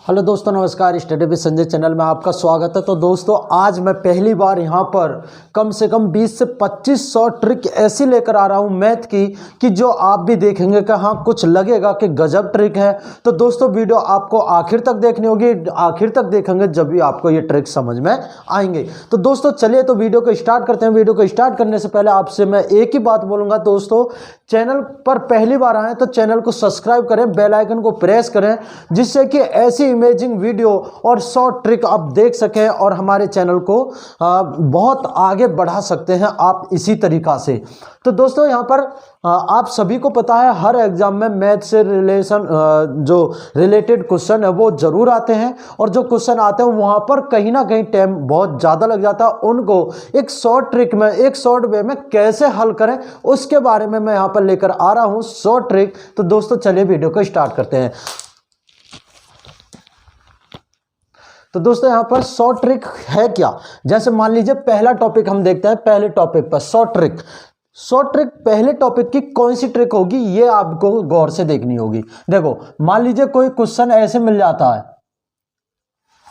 Hello दोस्तों, नमस्कार। Study with Sanjay channel में आपका स्वागत है। तो दोस्तों, आज मैं पहली बार यहाँ पर कम से कम 20 से 2500 ट्रिक ऐसी लेकर आ रहा हूँ मैथ की कि जो आप भी देखेंगे कि हाँ, कुछ लगेगा कि गजब ट्रिक है। तो दोस्तों, वीडियो आपको आखिर तक देखनी होगी। आखिर तक देखेंगे जब भी आपको ये ट्रिक समझ में आएंगे। तो दोस्तों चलिए, तो वीडियो को स्टार्ट करते हैं। वीडियो को स्टार्ट करने से पहले आपसे मैं एक ही बात बोलूँगा दोस्तों, चैनल पर पहली बार आए तो चैनल को सब्सक्राइब करें, बेल आइकन को प्रेस करें, जिससे कि ऐसी इमेजिंग वीडियो और शॉर्ट ट्रिक आप देख सकें और हमारे चैनल को बहुत आगे बढ़ा सकते हैं आप इसी तरीका से। तो दोस्तों, यहाँ पर आप सभी को पता है हर एग्जाम में मैथ से जो रिलेटेड क्वेश्चन है वो जरूर आते हैं, और जो क्वेश्चन आते हैं वहाँ पर कहीं ना कहीं टाइम बहुत ज़्यादा लग जाता है। उनको एक शॉर्ट ट्रिक में, एक शॉर्ट वे में कैसे हल करें, उसके बारे में मैं यहाँ पर लेकर आ रहा हूँ शॉर्ट ट्रिक। तो दोस्तों चलिए वीडियो को स्टार्ट करते हैं। तो दोस्तों, यहाँ पर शॉर्ट ट्रिक है क्या, जैसे मान लीजिए पहला टॉपिक हम देखते हैं। पहले टॉपिक पर शॉर्ट ट्रिक पहले टॉपिक की कौन सी ट्रिक होगी, ये आपको गौर से देखनी होगी। देखो, मान लीजिए कोई क्वेश्चन ऐसे मिल जाता है।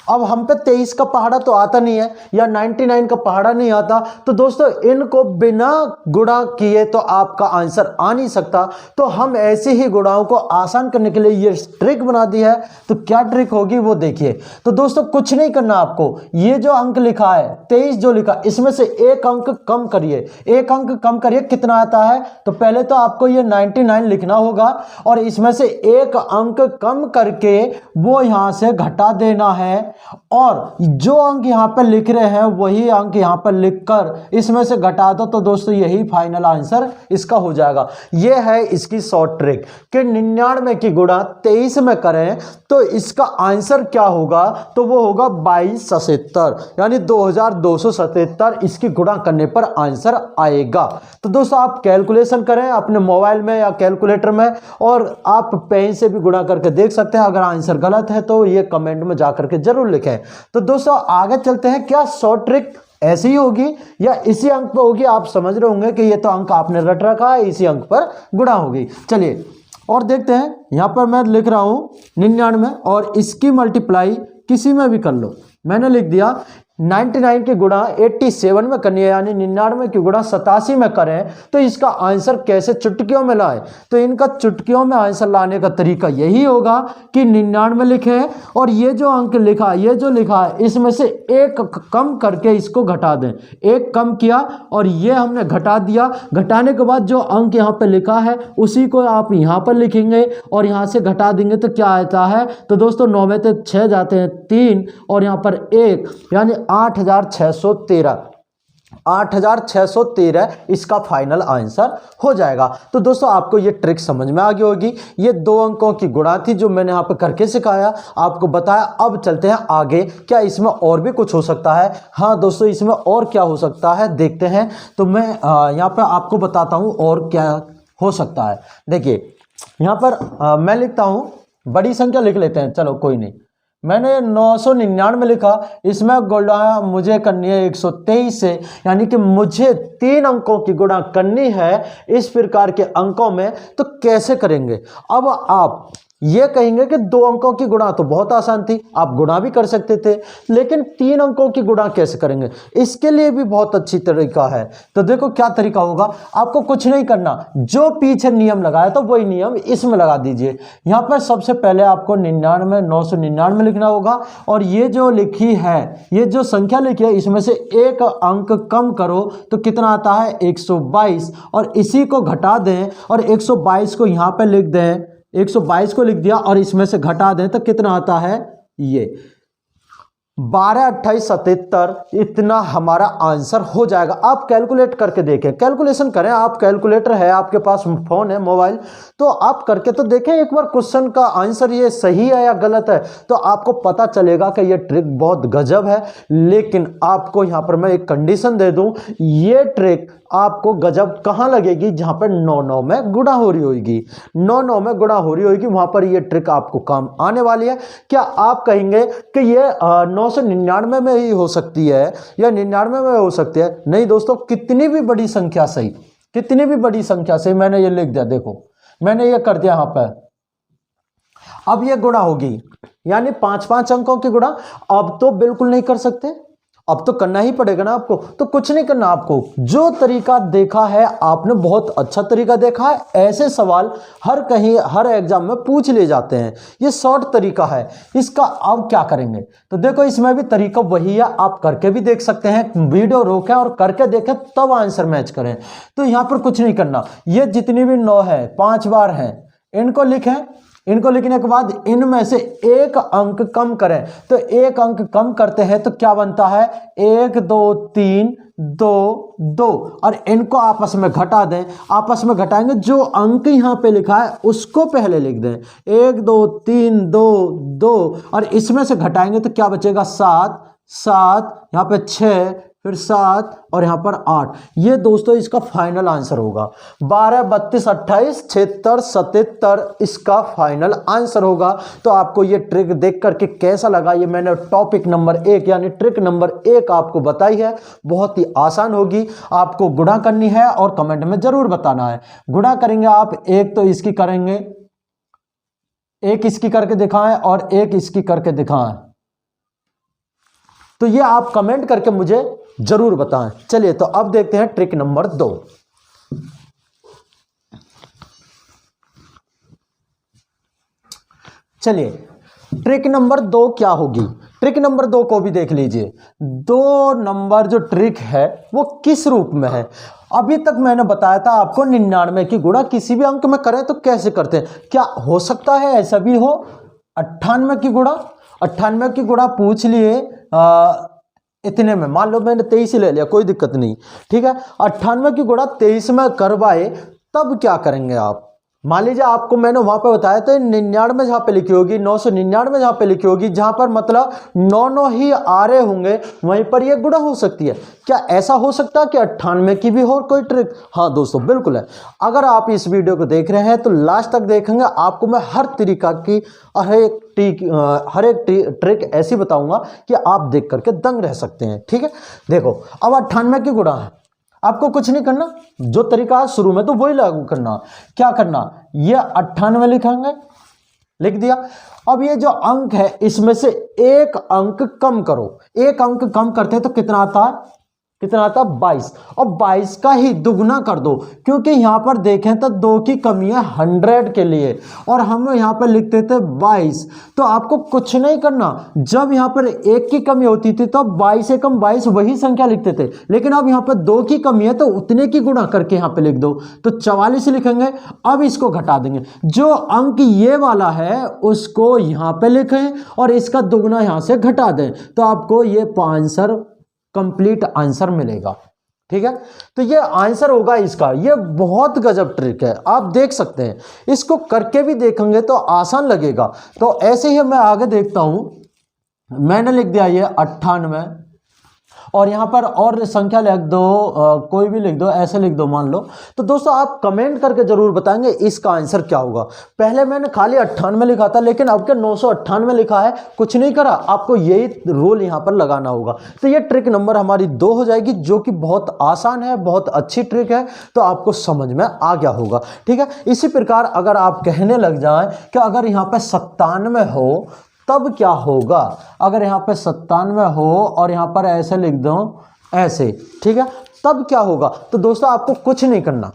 अब हम पे 23 का पहाड़ा तो आता नहीं है, या 99 का पहाड़ा नहीं आता। तो दोस्तों, इनको बिना गुणा किए तो आपका आंसर आ नहीं सकता। तो हम ऐसे ही गुणाओं को आसान करने के लिए ये ट्रिक बना दी है। तो क्या ट्रिक होगी वो देखिए। तो दोस्तों, कुछ नहीं करना आपको। ये जो अंक लिखा है 23 जो लिखा, इसमें से एक अंक कम करिए। एक अंक कम करिए, कितना आता है? तो पहले तो आपको ये 99 लिखना होगा, और इसमें से एक अंक कम करके वो यहां से घटा देना है। और जो अंक यहां पर लिख रहे हैं वही अंक यहां पर लिखकर इसमें से घटा दो। तो दोस्तों, यही फाइनल आंसर इसका हो जाएगा। यह है इसकी शॉर्ट ट्रिक कि 99 की गुणा 23 में करें तो इसका आंसर क्या होगा? तो वो होगा 2277, यानी 2277 इसकी गुणा करने पर आंसर आएगा। तो दोस्तों, आप कैलकुलेशन करें अपने मोबाइल में या कैलकुलेटर में, और आप पेन से भी गुणा करके देख सकते हैं। अगर आंसर गलत है तो ये कमेंट में जाकर के जरूर लिखें। तो दोस्तों, आगे चलते हैं। क्या शॉर्ट ट्रिक ऐसी ही होगी या इसी अंक पर होगी? आप समझ रहे होंगे कि ये तो अंक आपने रट रखा है, इसी अंक पर गुणा होगी। चलिए और देखते हैं। यहां पर मैं लिख रहा हूं 99 और इसकी मल्टीप्लाई किसी में भी कर लो। मैंने लिख दिया 99 की गुणा 87 में करनी है, यानी 99 की गुणा 87 में करें तो इसका आंसर कैसे चुटकियों में लाएं? तो इनका चुटकियों में आंसर लाने का तरीका यही होगा कि 99 लिखें, और ये जो अंक लिखा, ये जो लिखा है, इसमें से एक कम करके इसको घटा दें। एक कम किया और ये हमने घटा दिया। घटाने के बाद जो अंक यहाँ पे लिखा है उसी को आप यहाँ पर लिखेंगे और यहाँ से घटा देंगे तो क्या आता है? तो दोस्तों, 9 में से 6 जाते हैं 3, और यहाँ पर 1, यानी 8613 इसका फाइनल आंसर हो जाएगा। तो दोस्तों, आपको ये ट्रिक समझ में आ गई होगी। ये 2 अंकों की गुणा थी जो मैंने यहाँ पे करके सिखाया, आपको बताया। अब चलते हैं आगे। क्या इसमें और भी कुछ हो सकता है? हाँ दोस्तों, इसमें और क्या हो सकता है देखते हैं। तो मैं यहाँ पर आपको बताता हूँ और क्या हो सकता है। देखिए, यहाँ पर मैं लिखता हूँ, बड़ी संख्या लिख लेते हैं। चलो कोई नहीं, मैंने 999 लिखा। इसमें गुणा मुझे करनी है 123 से, यानी कि मुझे 3 अंकों की गुणा करनी है इस प्रकार के अंकों में। तो कैसे करेंगे? अब आप ये कहेंगे कि 2 अंकों की गुणा तो बहुत आसान थी, आप गुणा भी कर सकते थे, लेकिन 3 अंकों की गुणा कैसे करेंगे? इसके लिए भी बहुत अच्छी तरीका है। तो देखो क्या तरीका होगा। आपको कुछ नहीं करना, जो पीछे नियम लगाया था वही नियम इसमें लगा दीजिए। यहाँ पर सबसे पहले आपको 999 लिखना होगा, और ये जो लिखी है, ये जो संख्या लिखी है, इसमें से एक अंक कम करो तो कितना आता है? 122, और इसी को घटा दें और 122 को यहाँ पर लिख दें। 122 को लिख दिया और इसमें से घटा दें तो कितना आता है? ये 12, 28, 77 इतना हमारा आंसर हो जाएगा। आप कैलकुलेट करके देखें, कैलकुलेशन करें, आप कैलकुलेटर है आपके पास, फोन है, मोबाइल, तो आप करके तो देखें एक बार क्वेश्चन का आंसर ये सही है या गलत है, तो आपको पता चलेगा कि ये ट्रिक बहुत गजब है। लेकिन आपको यहाँ पर मैं एक कंडीशन दे दूं, ये ट्रिक आपको गजब कहाँ लगेगी, जहाँ पर 9-9 में गुणा हो रही होगी, 9-9 में गुणा हो रही होगी, वहाँ पर ये ट्रिक आपको काम आने वाली है। क्या आप कहेंगे कि ये 999 में ही हो सकती है या 99 में हो सकती है? नहीं दोस्तों, कितनी भी बड़ी संख्या सही, कितनी भी बड़ी संख्या सही, मैंने ये लिख दिया, देखो मैंने ये कर दिया यहाँ पर। अब ये गुणा होगी, यानी 5-5 अंकों की गुणा। अब तो बिल्कुल नहीं कर सकते, अब तो करना ही पड़ेगा ना आपको, तो कुछ नहीं करना आपको। जो तरीका देखा है आपने, बहुत अच्छा तरीका देखा है, ऐसे सवाल हर कहीं हर एग्जाम में पूछ ले जाते हैं, ये शॉर्ट तरीका है। इसका अब क्या करेंगे, तो देखो इसमें भी तरीका वही है, आप करके भी देख सकते हैं, वीडियो रोकें और करके देखें तब आंसर मैच करें। तो यहाँ पर कुछ नहीं करना, ये जितनी भी 9 है 5 बार हैं, इनको लिखें, इनको लिखने के बाद इनमें से एक अंक कम करें, तो एक अंक कम करते हैं तो क्या बनता है, 1 2 3 2 2, और इनको आपस में घटा दें। आपस में घटाएंगे, जो अंक यहाँ पे लिखा है उसको पहले लिख दें, 1 2 3 2 2, और इसमें से घटाएंगे तो क्या बचेगा, 7 7, यहाँ पे 6, फिर 7 और यहाँ पर 8। ये दोस्तों इसका फाइनल आंसर होगा। 12, 32, 28, 76, 77 इसका फाइनल आंसर होगा। तो आपको ये ट्रिक देख करके कैसा लगा, ये मैंने टॉपिक नंबर 1 यानी ट्रिक नंबर 1 आपको बताई है। बहुत ही आसान होगी, आपको गुणा करनी है और कमेंट में जरूर बताना है। गुणा करेंगे आप, एक तो इसकी करेंगे, एक इसकी करके दिखाएं और एक इसकी करके दिखाएं, तो ये आप कमेंट करके मुझे जरूर बताएं। चलिए तो अब देखते हैं ट्रिक नंबर 2। चलिए ट्रिक नंबर 2 क्या होगी, ट्रिक नंबर 2 को भी देख लीजिए। 2 नंबर जो ट्रिक है वो किस रूप में है। अभी तक मैंने बताया था आपको 99 की गुणा किसी भी अंक में करें तो कैसे करते हैं। क्या हो सकता है ऐसा भी हो 98 की गुणा, 98 की गुणा पूछ लिए इतने में, मान लो मैंने 23 ले लिया, कोई दिक्कत नहीं, ठीक है। 98 की गुणा 23 में करवाए, तब क्या करेंगे आप। मान लीजिए आपको मैंने वहां पे बताया था 99 जहां पे लिखी होगी, 999 जहां पे लिखी होगी, जहां पर मतलब 9 ही आ रहे होंगे, वहीं पर यह गुणा हो सकती है। क्या ऐसा हो सकता है कि 98 की भी हो कोई ट्रिक? हाँ दोस्तों बिल्कुल है। अगर आप इस वीडियो को देख रहे हैं तो लास्ट तक देखेंगे, आपको मैं हर तरीका की हर एक ट्रिक ऐसी बताऊंगा कि आप देख करके दंग रह सकते हैं, ठीक है। देखो अब 98 की गुणा है, आपको कुछ नहीं करना, जो तरीका है शुरू में तो वही लागू करना। क्या करना, ये 98 लिखेंगे, लिख दिया। अब ये जो अंक है इसमें से एक अंक कम करो, एक अंक कम करते हैं तो कितना आता है, कितना आता है 22, और 22 का ही दुगना कर दो, क्योंकि यहां पर देखें तो 2 की कमी है 100 के लिए, और हम यहां पर लिखते थे 22। तो आपको कुछ नहीं करना, जब यहां पर 1 की कमी होती थी तो 22 एकम 22 वही संख्या लिखते थे, लेकिन अब यहां पर 2 की कमी है तो उतने की गुणा करके यहां पर लिख दो, तो 44 लिखेंगे। अब इसको घटा देंगे, जो अंक ये वाला है उसको यहां पर लिखें और इसका दुगना यहां से घटा दें, तो आपको ये आंसर कंप्लीट आंसर मिलेगा, ठीक है। तो ये आंसर होगा इसका। ये बहुत गजब ट्रिक है, आप देख सकते हैं, इसको करके भी देखेंगे तो आसान लगेगा। तो ऐसे ही मैं आगे देखता हूं, मैंने लिख दिया ये 98, और यहाँ पर और संख्या लिख दो, कोई भी लिख दो, ऐसे लिख दो मान लो। तो दोस्तों आप कमेंट करके जरूर बताएंगे इसका आंसर क्या होगा। पहले मैंने खाली 98 लिखा था, लेकिन अब क्या 998 लिखा है, कुछ नहीं करा, आपको यही रूल यहाँ पर लगाना होगा। तो ये ट्रिक नंबर हमारी 2 हो जाएगी, जो कि बहुत आसान है, बहुत अच्छी ट्रिक है, तो आपको समझ में आ गया होगा, ठीक है। इसी प्रकार अगर आप कहने लग जाएं कि अगर यहाँ पे 97 हो तब क्या होगा, अगर यहाँ पे 97 हो और यहाँ पर ऐसे लिख दो, ऐसे, ठीक है, तब क्या होगा। तो दोस्तों आपको कुछ नहीं करना,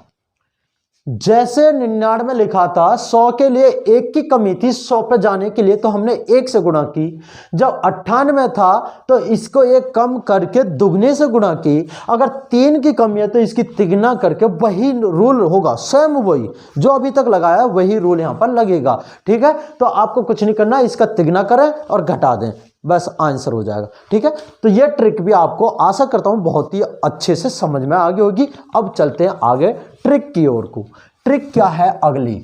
जैसे 99 लिखा था 100 के लिए 1 की कमी थी, 100 पे जाने के लिए तो हमने 1 से गुणा की। जब 98 था तो इसको 1 कम करके दुगने से गुणा की। अगर 3 की कमी है तो इसकी तिगुना करके, वही रूल होगा, स्वयं वही जो अभी तक लगाया है वही रूल यहाँ पर लगेगा, ठीक है। तो आपको कुछ नहीं करना, इसका तिगुना करें और घटा दें, बस आंसर हो जाएगा। ठीक है, तो ये ट्रिक भी आपको आशा करता हूं बहुत ही अच्छे से समझ में आ गई होगी। अब चलते हैं आगे ट्रिक की ओर को। ट्रिक क्या है अगली,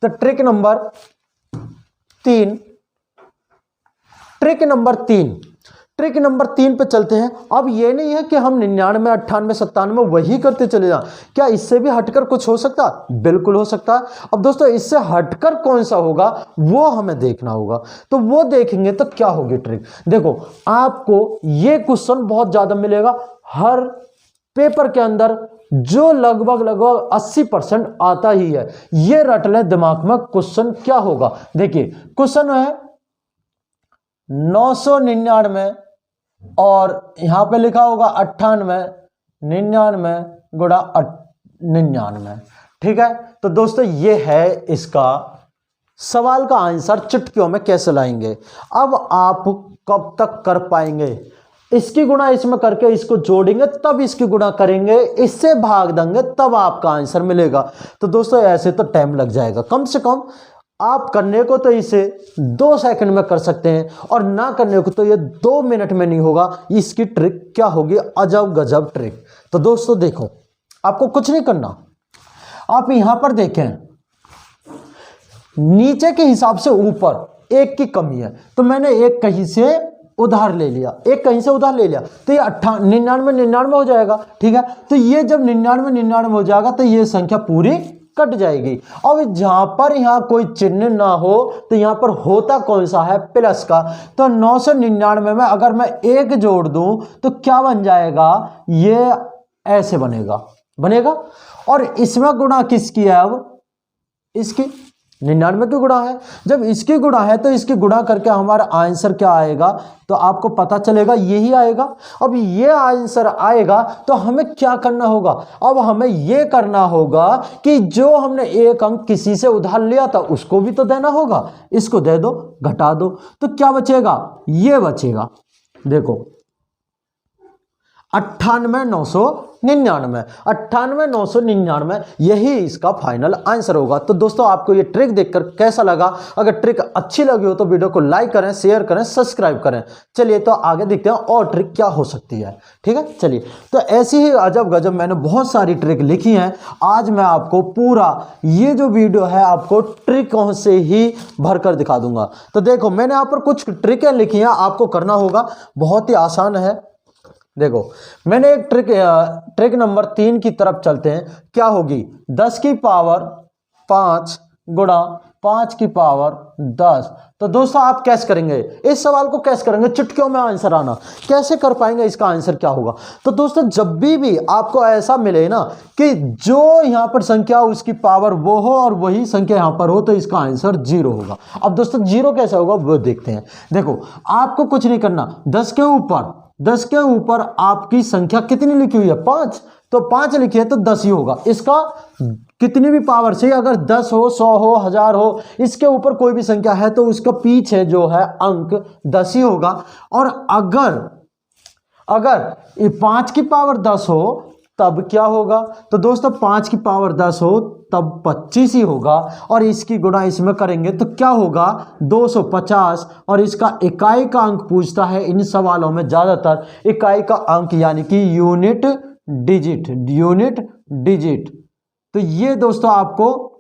तो ट्रिक नंबर 3, ट्रिक नंबर 3 पे चलते हैं। अब ये नहीं है कि हम 99, 98, 97 वही करते चले जाएं। क्या इससे भी हटकर कुछ हो सकता है? बिल्कुल हो सकता है। अब दोस्तों इससे हटकर कौन सा होगा वो हमें देखना होगा, तो वो देखेंगे तो क्या होगी ट्रिक। देखो आपको ये क्वेश्चन बहुत ज्यादा मिलेगा हर पेपर के अंदर, जो लगभग 80% आता ही है। ये रट लें दिमाग में क्वेश्चन क्या होगा। देखिए क्वेश्चन है 999 और यहां पे लिखा होगा 98, 99 गुणा 99। ठीक है, तो दोस्तों ये है इसका सवाल का आंसर चुटकियों में कैसे लाएंगे। अब आप कब तक कर पाएंगे, इसकी गुणा इसमें करके इसको जोड़ेंगे तब इसकी गुणा करेंगे, इससे भाग देंगे तब आपका आंसर मिलेगा। तो दोस्तों ऐसे तो टाइम लग जाएगा, कम से कम आप करने को तो इसे 2 सेकंड में कर सकते हैं और ना करने को तो ये 2 मिनट में नहीं होगा। इसकी ट्रिक क्या होगी, अजब गजब ट्रिक। तो दोस्तों देखो आपको कुछ नहीं करना, आप यहां पर देखें नीचे के हिसाब से ऊपर 1 की कमी है, तो मैंने एक कहीं से उधार ले लिया, तो ये 99 हो जाएगा। ठीक है, तो ये जब 99 हो जाएगा तो ये संख्या पूरी कट जाएगी। अब जहां पर यहां कोई चिन्ह ना हो तो यहां पर होता कौन सा है, प्लस का। तो 999 में अगर मैं 1 जोड़ दूं तो क्या बन जाएगा, ये ऐसे बनेगा। और इसमें गुणा किसकी है, अब इसकी 99 की गुणा है। जब इसकी गुणा है तो इसकी गुणा करके हमारा आंसर क्या आएगा, तो आपको पता चलेगा यही आएगा। अब ये आंसर आएगा तो हमें क्या करना होगा, अब हमें ये करना होगा कि जो हमने 1 अंक किसी से उधार लिया था उसको भी तो देना होगा। इसको दे दो, घटा दो, तो क्या बचेगा, ये बचेगा। देखो 98,999 यही इसका फाइनल आंसर होगा। तो दोस्तों आपको ये ट्रिक देखकर कैसा लगा, अगर ट्रिक अच्छी लगी हो तो वीडियो को लाइक करें, शेयर करें, सब्सक्राइब करें। चलिए तो आगे देखते हैं और ट्रिक क्या हो सकती है। ठीक है, चलिए तो ऐसी ही अजब गजब मैंने बहुत सारी ट्रिक लिखी हैं। आज मैं आपको पूरा ये जो वीडियो है आपको ट्रिकों से ही भरकर दिखा दूंगा। तो देखो मैंने यहाँ पर कुछ ट्रिकें लिखी हैं, आपको करना होगा, बहुत ही आसान है। देखो मैंने एक ट्रिक नंबर 3 की तरफ चलते हैं। क्या होगी, 10 की पावर 5 गुणा 5 की पावर 10। तो दोस्तों आप कैसे करेंगे इस सवाल को, कैसे करेंगे, चुटकियों में आंसर आना कैसे कर पाएंगे, इसका आंसर क्या होगा। तो दोस्तों जब भी आपको ऐसा मिले ना कि जो यहां पर संख्या उसकी पावर वो हो और वही संख्या यहां पर हो, तो इसका आंसर 0 होगा। अब दोस्तों 0 कैसे होगा वो देखते हैं। देखो आपको कुछ नहीं करना, 10 के ऊपर आपकी संख्या कितनी लिखी हुई है, 5, तो 5 लिखी है तो 10 ही होगा। इसका कितनी भी पावर से, अगर 10 हो, 100 हो, 1000 हो, इसके ऊपर कोई भी संख्या है तो उसका पीछे जो है अंक 10 ही होगा। और अगर 5 की पावर 10 हो तब क्या होगा, तो दोस्तों 5 की पावर 10 हो तब 25 ही होगा। और इसकी गुणा इसमें करेंगे तो क्या होगा, 250। और इसका इकाई का अंक पूछता है इन सवालों में ज्यादातर, इकाई का अंक यानी कि यूनिट डिजिट। तो ये दोस्तों आपको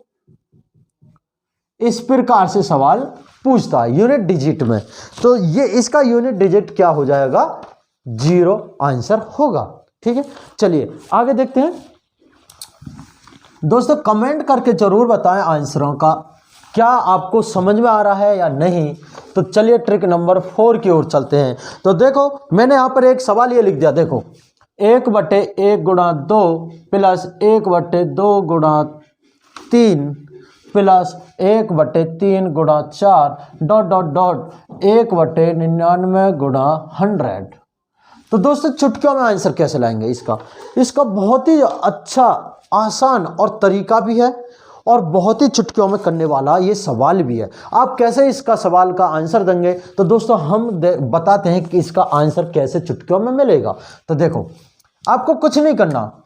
इस प्रकार से सवाल पूछता है यूनिट डिजिट में, तो ये इसका यूनिट डिजिट क्या हो जाएगा, 0 आंसर होगा। ठीक है, चलिए आगे देखते हैं। दोस्तों कमेंट करके जरूर बताएं आंसरों का क्या आपको समझ में आ रहा है या नहीं। तो चलिए ट्रिक नंबर 4 की ओर चलते हैं। तो देखो मैंने यहां पर एक सवाल ये लिख दिया, देखो 1/1 गुणा 2 प्लस 1/2 गुणा 3 प्लस 1/3 गुणा 4 ... 1/99 गुणा 100। तो दोस्तों चुटकियों में आंसर कैसे लाएंगे इसका बहुत ही अच्छा आसान और तरीका भी है और बहुत ही चुटकियों में करने वाला ये सवाल भी है। आप कैसे इसका सवाल का आंसर देंगे, तो दोस्तों हम बताते हैं कि इसका आंसर कैसे चुटकियों में मिलेगा। तो देखो आपको कुछ नहीं करना,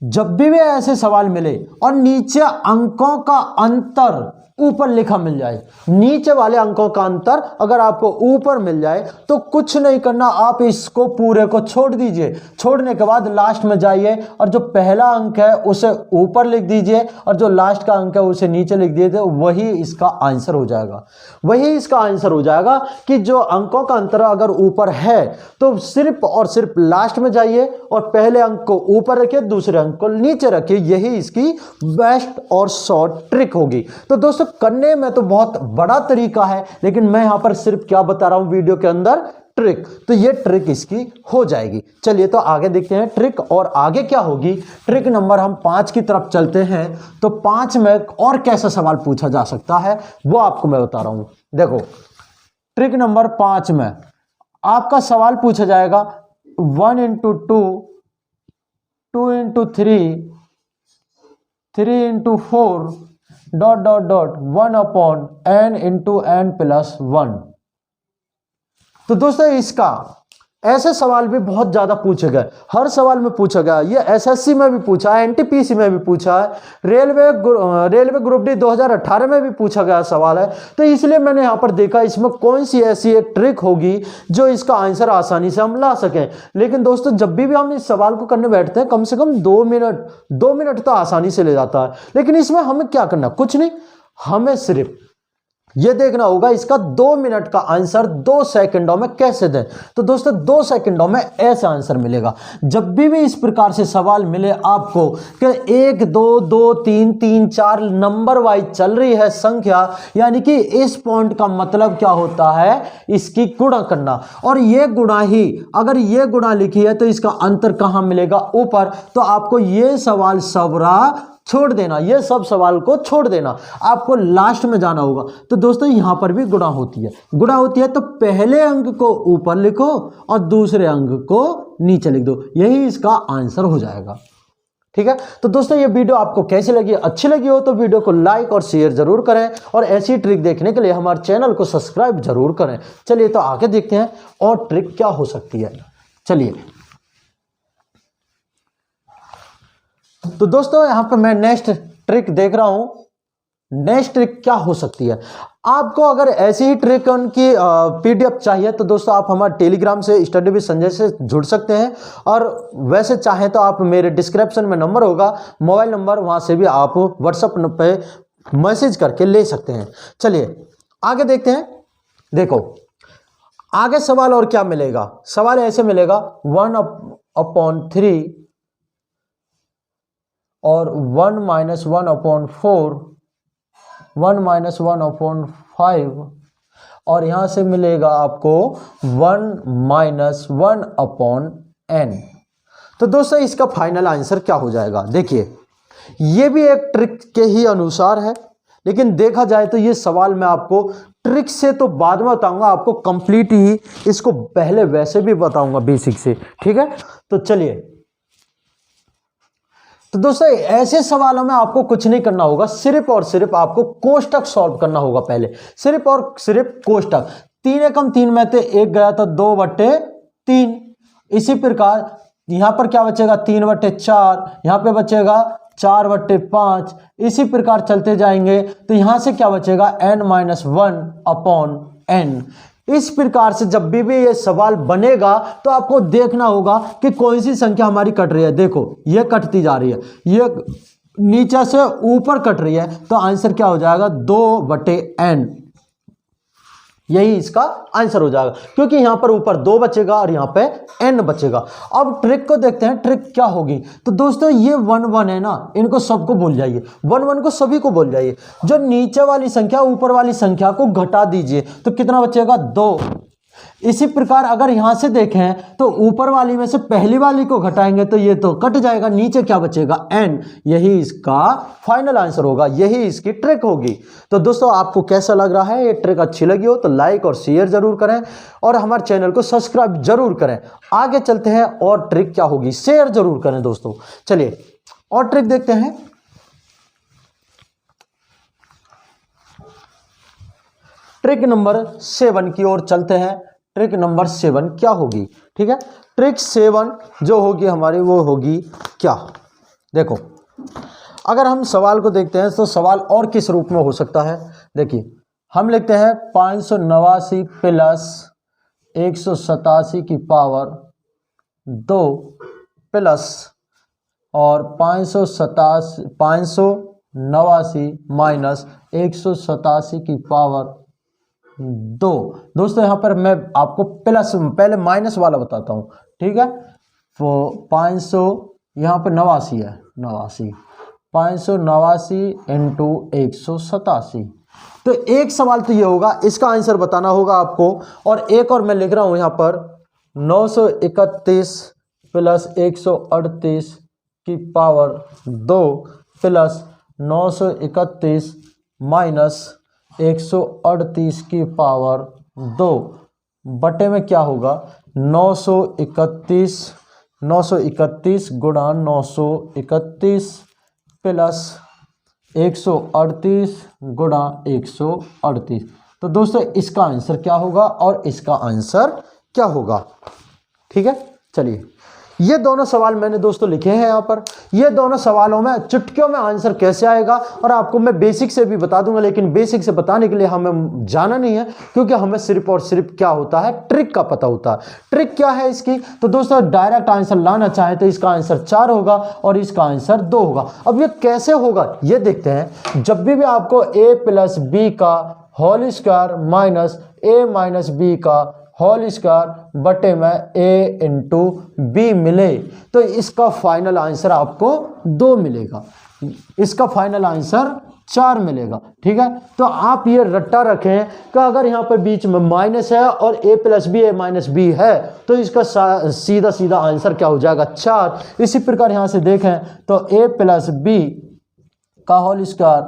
जब भी ऐसे सवाल मिले और नीचे अंकों का अंतर ऊपर लिखा मिल जाए, नीचे वाले अंकों का अंतर अगर आपको ऊपर मिल जाए तो कुछ नहीं करना, आप इसको पूरे को छोड़ दीजिए। छोड़ने के बाद लास्ट में जाइए और जो पहला अंक है उसे ऊपर लिख दीजिए और जो लास्ट का अंक है उसे नीचे लिख दीजिए, वही इसका आंसर हो जाएगा। वही इसका आंसर हो जाएगा कि जो अंकों का अंतर अगर ऊपर है तो सिर्फ और सिर्फ लास्ट में जाइए और पहले अंक को ऊपर रखिए, दूसरे अंक को नीचे रखिए। यही इसकी बेस्ट और शॉर्ट ट्रिक होगी। तो दोस्तों करने में तो बहुत बड़ा तरीका है, लेकिन मैं यहां पर सिर्फ क्या बता रहा हूं वीडियो के अंदर, ट्रिक। तो ये ट्रिक इसकी हो जाएगी। चलिए तो आगे देखते हैं ट्रिक, और आगे क्या होगी। ट्रिक नंबर हम 5 की तरफ चलते हैं। तो 5 में और कैसा सवाल पूछा जा सकता है वो आपको मैं बता रहा हूं। देखो ट्रिक नंबर 5 में आपका सवाल पूछा जाएगा 1 into 2, 2 into 3, 3 into 4 ... 1 upon n into n plus 1। तो दोस्तों इसका ऐसे सवाल भी बहुत ज्यादा पूछे गए, हर सवाल में पूछा गया। ये एसएससी में भी पूछा है, एनटीपीसी में भी पूछा है, रेलवे ग्रुप डी 2018 में भी पूछा गया सवाल है। तो इसलिए मैंने यहाँ पर देखा इसमें कौन सी ऐसी एक ट्रिक होगी जो इसका आंसर आसानी से हम ला सकें। लेकिन दोस्तों जब भी हम इस सवाल को करने बैठते हैं कम से कम 2 मिनट तो आसानी से ले जाता है। लेकिन इसमें हमें क्या करना, कुछ नहीं, हमें सिर्फ ये देखना होगा इसका 2 मिनट का आंसर 2 सेकंडों में कैसे दें। तो दोस्तों 2 सेकंडों में ऐसा आंसर मिलेगा। जब भी इस प्रकार से सवाल मिले आपको कि 1 2 2 3 3 4 नंबर वाइज चल रही है संख्या, यानी कि इस पॉइंट का मतलब क्या होता है, इसकी गुणा करना। और ये गुणा ही, अगर ये गुणा लिखी है तो इसका अंतर कहां मिलेगा, ऊपर। तो आपको ये सवाल सबरा छोड़ देना, ये सब सवाल को छोड़ देना, आपको लास्ट में जाना होगा। तो दोस्तों यहां पर भी गुणा होती है, गुणा होती है तो पहले अंक को ऊपर लिखो और दूसरे अंक को नीचे लिख दो, यही इसका आंसर हो जाएगा। ठीक है। तो दोस्तों ये वीडियो आपको कैसी लगी, अच्छी लगी हो तो वीडियो को लाइक और शेयर जरूर करें, और ऐसी ट्रिक देखने के लिए हमारे चैनल को सब्सक्राइब जरूर करें। चलिए तो आगे देखते हैं और ट्रिक क्या हो सकती है। चलिए तो दोस्तों यहां पर मैं नेक्स्ट ट्रिक देख रहा हूं। नेक्स्ट ट्रिक क्या हो सकती है, आपको अगर ऐसी ही ट्रिक उनकी पीडीएफ चाहिए तो दोस्तों आप हमारे टेलीग्राम से स्टडी विद संजय से जुड़ सकते हैं, और वैसे चाहें तो आप मेरे डिस्क्रिप्शन में नंबर होगा, मोबाइल नंबर, वहां से भी आप व्हाट्सएप पे मैसेज करके ले सकते हैं। चलिए आगे देखते हैं। देखो आगे सवाल और क्या मिलेगा, सवाल ऐसे मिलेगा 1/3 और 1 - 1/4, 1 - 1/5, और यहां से मिलेगा आपको 1 - 1/n। तो दोस्तों इसका फाइनल आंसर क्या हो जाएगा, देखिए ये भी एक ट्रिक के ही अनुसार है, लेकिन देखा जाए तो ये सवाल मैं आपको ट्रिक से तो बाद में बताऊंगा, आपको कंप्लीट ही इसको पहले वैसे भी बताऊंगा बेसिक से। ठीक है। तो चलिए तो दोस्तों ऐसे सवालों में आपको कुछ नहीं करना होगा, सिर्फ और सिर्फ आपको कोष्टक सॉल्व करना होगा पहले, सिर्फ और सिर्फ कोष्टक। 3 एकम 3 में से 1 गया तो 2/3। इसी प्रकार यहां पर क्या बचेगा, 3/4, यहां पे बचेगा 4/5। इसी प्रकार चलते जाएंगे तो यहां से क्या बचेगा, n - 1/n। इस प्रकार से जब भी ये सवाल बनेगा तो आपको देखना होगा कि कौन सी संख्या हमारी कट रही है। देखो ये कटती जा रही है, ये नीचे से ऊपर कट रही है, तो आंसर क्या हो जाएगा, 2/n। यही इसका आंसर हो जाएगा, क्योंकि यहां पर ऊपर 2 बचेगा और यहां पे n बचेगा। अब ट्रिक को देखते हैं, ट्रिक क्या होगी। तो दोस्तों ये 1 1 है ना, इनको सबको भूल जाइए, 1 1 को सभी को भूल जाइए। जो नीचे वाली संख्या ऊपर वाली संख्या को घटा दीजिए तो कितना बचेगा, 2। इसी प्रकार अगर यहां से देखें तो ऊपर वाली में से पहली वाली को घटाएंगे तो ये तो कट जाएगा, नीचे क्या बचेगा, n। यही इसका फाइनल आंसर होगा, यही इसकी ट्रिक होगी। तो दोस्तों आपको कैसा लग रहा है, ये ट्रिक अच्छी लगी हो तो लाइक और शेयर जरूर करें, और हमारे चैनल को सब्सक्राइब जरूर करें। आगे चलते हैं और ट्रिक क्या होगी, शेयर जरूर करें दोस्तों। चलिए और ट्रिक देखते हैं। ट्रिक नंबर 7 की ओर चलते हैं। ट्रिक नंबर 7 क्या होगी, ठीक है। ट्रिक 7 जो होगी हमारी वो होगी क्या, देखो अगर हम सवाल को देखते हैं तो सवाल और किस रूप में हो सकता है। देखिए हम लिखते हैं 589 प्लस 187 की पावर 2 प्लस और 589 माइनस 187 की पावर 2। दोस्तों यहाँ पर मैं आपको प्लस पहले माइनस वाला बताता हूँ, ठीक है। तो 500 यहाँ पर 89 है, 89 589 इंटू 187। तो एक सवाल तो ये होगा, इसका आंसर बताना होगा आपको। और एक और मैं लिख रहा हूँ यहाँ पर 931 प्लस 138 की पावर 2 प्लस 931 माइनस 138 की पावर 2 बटे में क्या होगा 931 गुणा 931 प्लस 138 गुणा 138। तो दोस्तों इसका आंसर क्या होगा और इसका आंसर क्या होगा, ठीक है। चलिए ये दोनों सवाल मैंने दोस्तों लिखे हैं यहाँ पर। ये दोनों सवालों में चुटकियों में आंसर कैसे आएगा और आपको मैं बेसिक से भी बता दूंगा, लेकिन बेसिक से बताने के लिए हमें जाना नहीं है, क्योंकि हमें सिर्फ और सिर्फ क्या होता है, ट्रिक का पता होता है। ट्रिक क्या है इसकी, तो दोस्तों डायरेक्ट आंसर लाना चाहे तो इसका आंसर 4 होगा और इसका आंसर 2 होगा। अब ये कैसे होगा ये देखते हैं। जब भी आपको a प्लस बी का whole square minus a minus b का होल स्क्वायर बटे में a इंटू बी मिले तो इसका फाइनल आंसर आपको 2 मिलेगा, इसका फाइनल आंसर 4 मिलेगा, ठीक है। तो आप ये रट्टा रखें कि अगर यहाँ पर बीच में माइनस है और a plus b a minus b है तो इसका सीधा सीधा आंसर क्या हो जाएगा 4। इसी प्रकार यहाँ से देखें तो a प्लस बी का whole square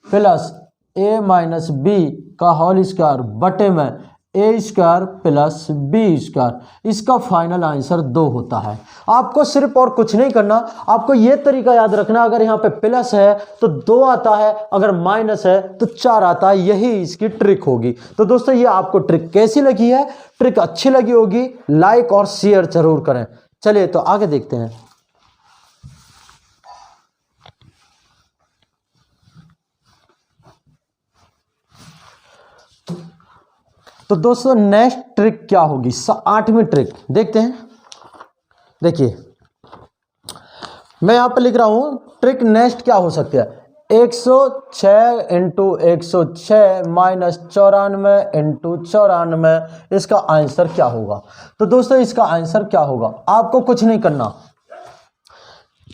plus a minus b का होल स्क्वायर बटे में a square plus b square, इसका फाइनल आंसर 2 होता है। आपको सिर्फ और कुछ नहीं करना, आपको ये तरीका याद रखना, अगर यहाँ पे प्लस है तो 2 आता है, अगर माइनस है तो 4 आता है, यही इसकी ट्रिक होगी। तो दोस्तों ये आपको ट्रिक कैसी लगी है, ट्रिक अच्छी लगी होगी, लाइक और शेयर जरूर करें। चलिए तो आगे देखते हैं। तो दोस्तों नेक्स्ट ट्रिक क्या होगी, 8वीं ट्रिक देखते हैं। देखिए मैं यहां पर लिख रहा हूं ट्रिक नेक्स्ट क्या हो सकती है, 106 इंटू 106 माइनस 94 इंटू 94, इसका आंसर क्या होगा। तो दोस्तों इसका आंसर क्या होगा, आपको कुछ नहीं करना।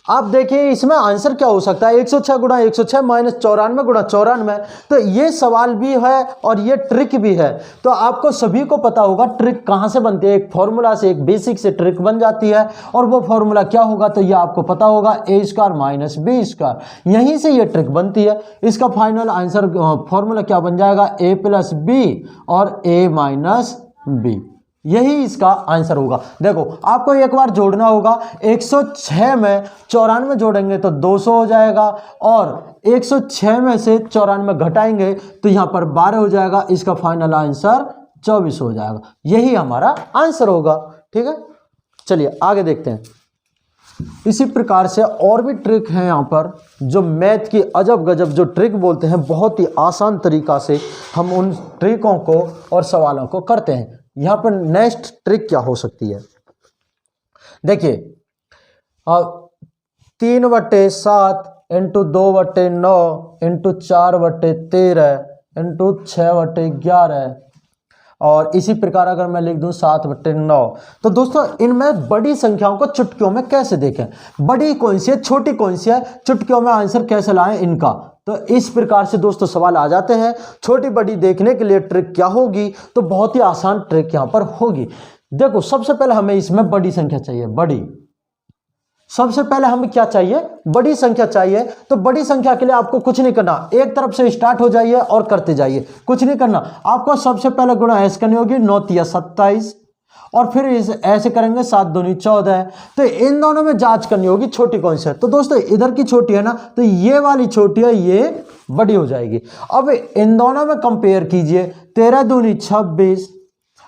आप देखिए इसमें आंसर क्या हो सकता है, 106 गुणा 106 माइनस 94 गुणा 94। तो ये सवाल भी है और ये ट्रिक भी है। तो आपको सभी को पता होगा ट्रिक कहाँ से बनती है, एक फॉर्मूला से, एक बेसिक से ट्रिक बन जाती है। और वो फॉर्मूला क्या होगा तो ये आपको पता होगा, ए स्क्वायर माइनस बी स्क्वायर, यहीं से ये ट्रिक बनती है। इसका फाइनल आंसर फॉर्मूला क्या बन जाएगा, ए प्लस बी और ए माइनस बी, यही इसका आंसर होगा। देखो आपको एक बार जोड़ना होगा, 106 में 94 जोड़ेंगे तो 200 हो जाएगा और 106 में से 94 घटाएंगे तो यहाँ पर 12 हो जाएगा, इसका फाइनल आंसर 24 हो जाएगा, यही हमारा आंसर होगा, ठीक है। चलिए आगे देखते हैं। इसी प्रकार से और भी ट्रिक है यहाँ पर, जो मैथ की अजब गजब जो ट्रिक बोलते हैं, बहुत ही आसान तरीका से हम उन ट्रिकों को और सवालों को करते हैं। यहाँ पर नेक्स्ट ट्रिक क्या हो सकती है, देखिए 3/7 इंटू 2/9 इंटू 4/13 इंटू 6/11 और इसी प्रकार अगर मैं लिख दूं 7/9। तो दोस्तों इनमें बड़ी संख्याओं को चुटकियों में कैसे देखें, बड़ी कौन सी है छोटी कौन सी है, चुटकियों में आंसर कैसे लाएं इनका। तो इस प्रकार से दोस्तों सवाल आ जाते हैं। छोटी बड़ी देखने के लिए ट्रिक क्या होगी, तो बहुत ही आसान ट्रिक यहां पर होगी। देखो सबसे पहले हमें इसमें बड़ी संख्या चाहिए, बड़ी, सबसे पहले हमें क्या चाहिए, बड़ी संख्या चाहिए। तो बड़ी संख्या के लिए आपको कुछ नहीं करना, एक तरफ से स्टार्ट हो जाइए और करते जाइए, कुछ नहीं करना। आपको सबसे पहले गुणा ऐसे करनी होगी, 9 तिया 27 और फिर ऐसे करेंगे 7 दूनी 14। तो इन दोनों में जांच करनी होगी छोटी कौन सी है। तो दोस्तों इधर की छोटी है ना, तो ये वाली छोटी है, ये बड़ी हो जाएगी। अब इन दोनों में कंपेयर कीजिए, 13 दूनी 26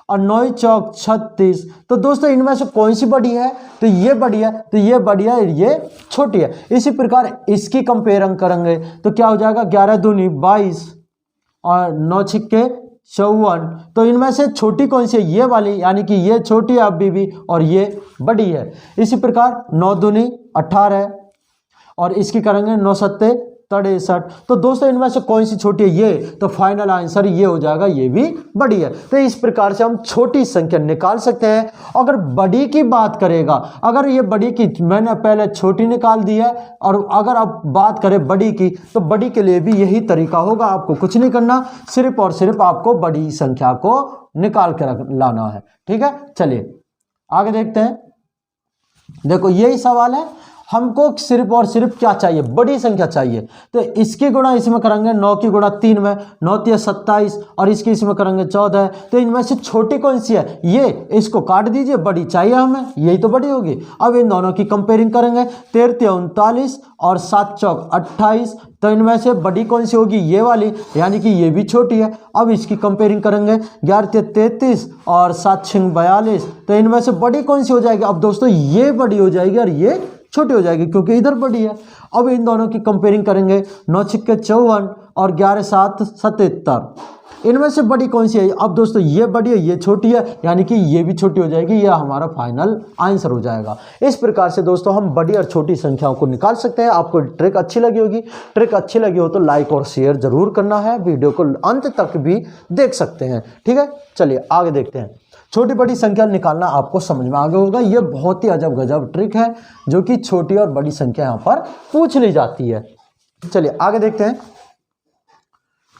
और 9 चौक 36। तो दोस्तों इनमें से कौन सी बड़ी है? तो ये बड़ी है, तो ये बड़ी है, ये छोटी है। इसी प्रकार इसकी कंपेयरिंग करेंगे तो क्या हो जाएगा, 11 दूनी 22 और 9 छिक्के 54। तो इनमें से छोटी कौन सी है? ये वाली, यानी कि ये छोटी है अभी भी और ये बड़ी है। इसी प्रकार 9 दूनी 18 और इसकी करेंगे 9 सत्ते 63। तो दोस्तों इनमें से कौन सी छोटी है? ये। तो फाइनल आंसर ये हो जाएगा, ये भी बड़ी है। तो इस प्रकार से हम छोटी संख्या निकाल सकते हैं। अगर बड़ी की बात करेगा, अगर ये बड़ी की मैंने पहले छोटी निकाल दी है, और अगर आप बात करें बड़ी की, तो बड़ी के लिए भी यही तरीका होगा। आपको कुछ नहीं करना, सिर्फ और सिर्फ आपको बड़ी संख्या को निकाल कर लाना है। ठीक है, चलिए आगे देखते हैं। देखो यही सवाल है, हमको सिर्फ और सिर्फ क्या चाहिए? बड़ी संख्या चाहिए। तो इसकी गुणा इसमें करेंगे 9 की गुणा 3 में, 9 3 27 और इसकी इसमें करेंगे 14। तो इनमें से छोटी कौन सी है? ये। इसको काट दीजिए, बड़ी चाहिए हमें, यही तो बड़ी होगी। अब इन दोनों की कंपेयरिंग करेंगे, 13 39 और 7 चौक 28। तो इनमें से बड़ी कौन सी होगी? ये वाली, यानी कि ये भी छोटी है। अब इसकी कंपेयरिंग करेंगे, 11 33 और 7 6 42। तो इनमें से बड़ी कौन सी हो जाएगी? अब दोस्तों ये बड़ी हो जाएगी और ये छोटी हो जाएगी, क्योंकि इधर बड़ी है। अब इन दोनों की कंपेयरिंग करेंगे, 9 छिक्के 54 और 11 7 77। इनमें से बड़ी कौन सी है? अब दोस्तों ये बड़ी है, ये छोटी है, यानी कि ये भी छोटी हो जाएगी। ये हमारा फाइनल आंसर हो जाएगा। इस प्रकार से दोस्तों हम बड़ी और छोटी संख्याओं को निकाल सकते हैं। आपको ट्रिक अच्छी लगी होगी। ट्रिक अच्छी लगी हो तो लाइक और शेयर जरूर करना है। वीडियो को अंत तक भी देख सकते हैं। ठीक है, चलिए आगे देखते हैं। छोटी बड़ी संख्या निकालना आपको समझ में आ गया होगा। ये बहुत ही अजब गजब ट्रिक है, जो कि छोटी और बड़ी संख्या यहाँ पर पूछ ली जाती है। चलिए आगे देखते हैं।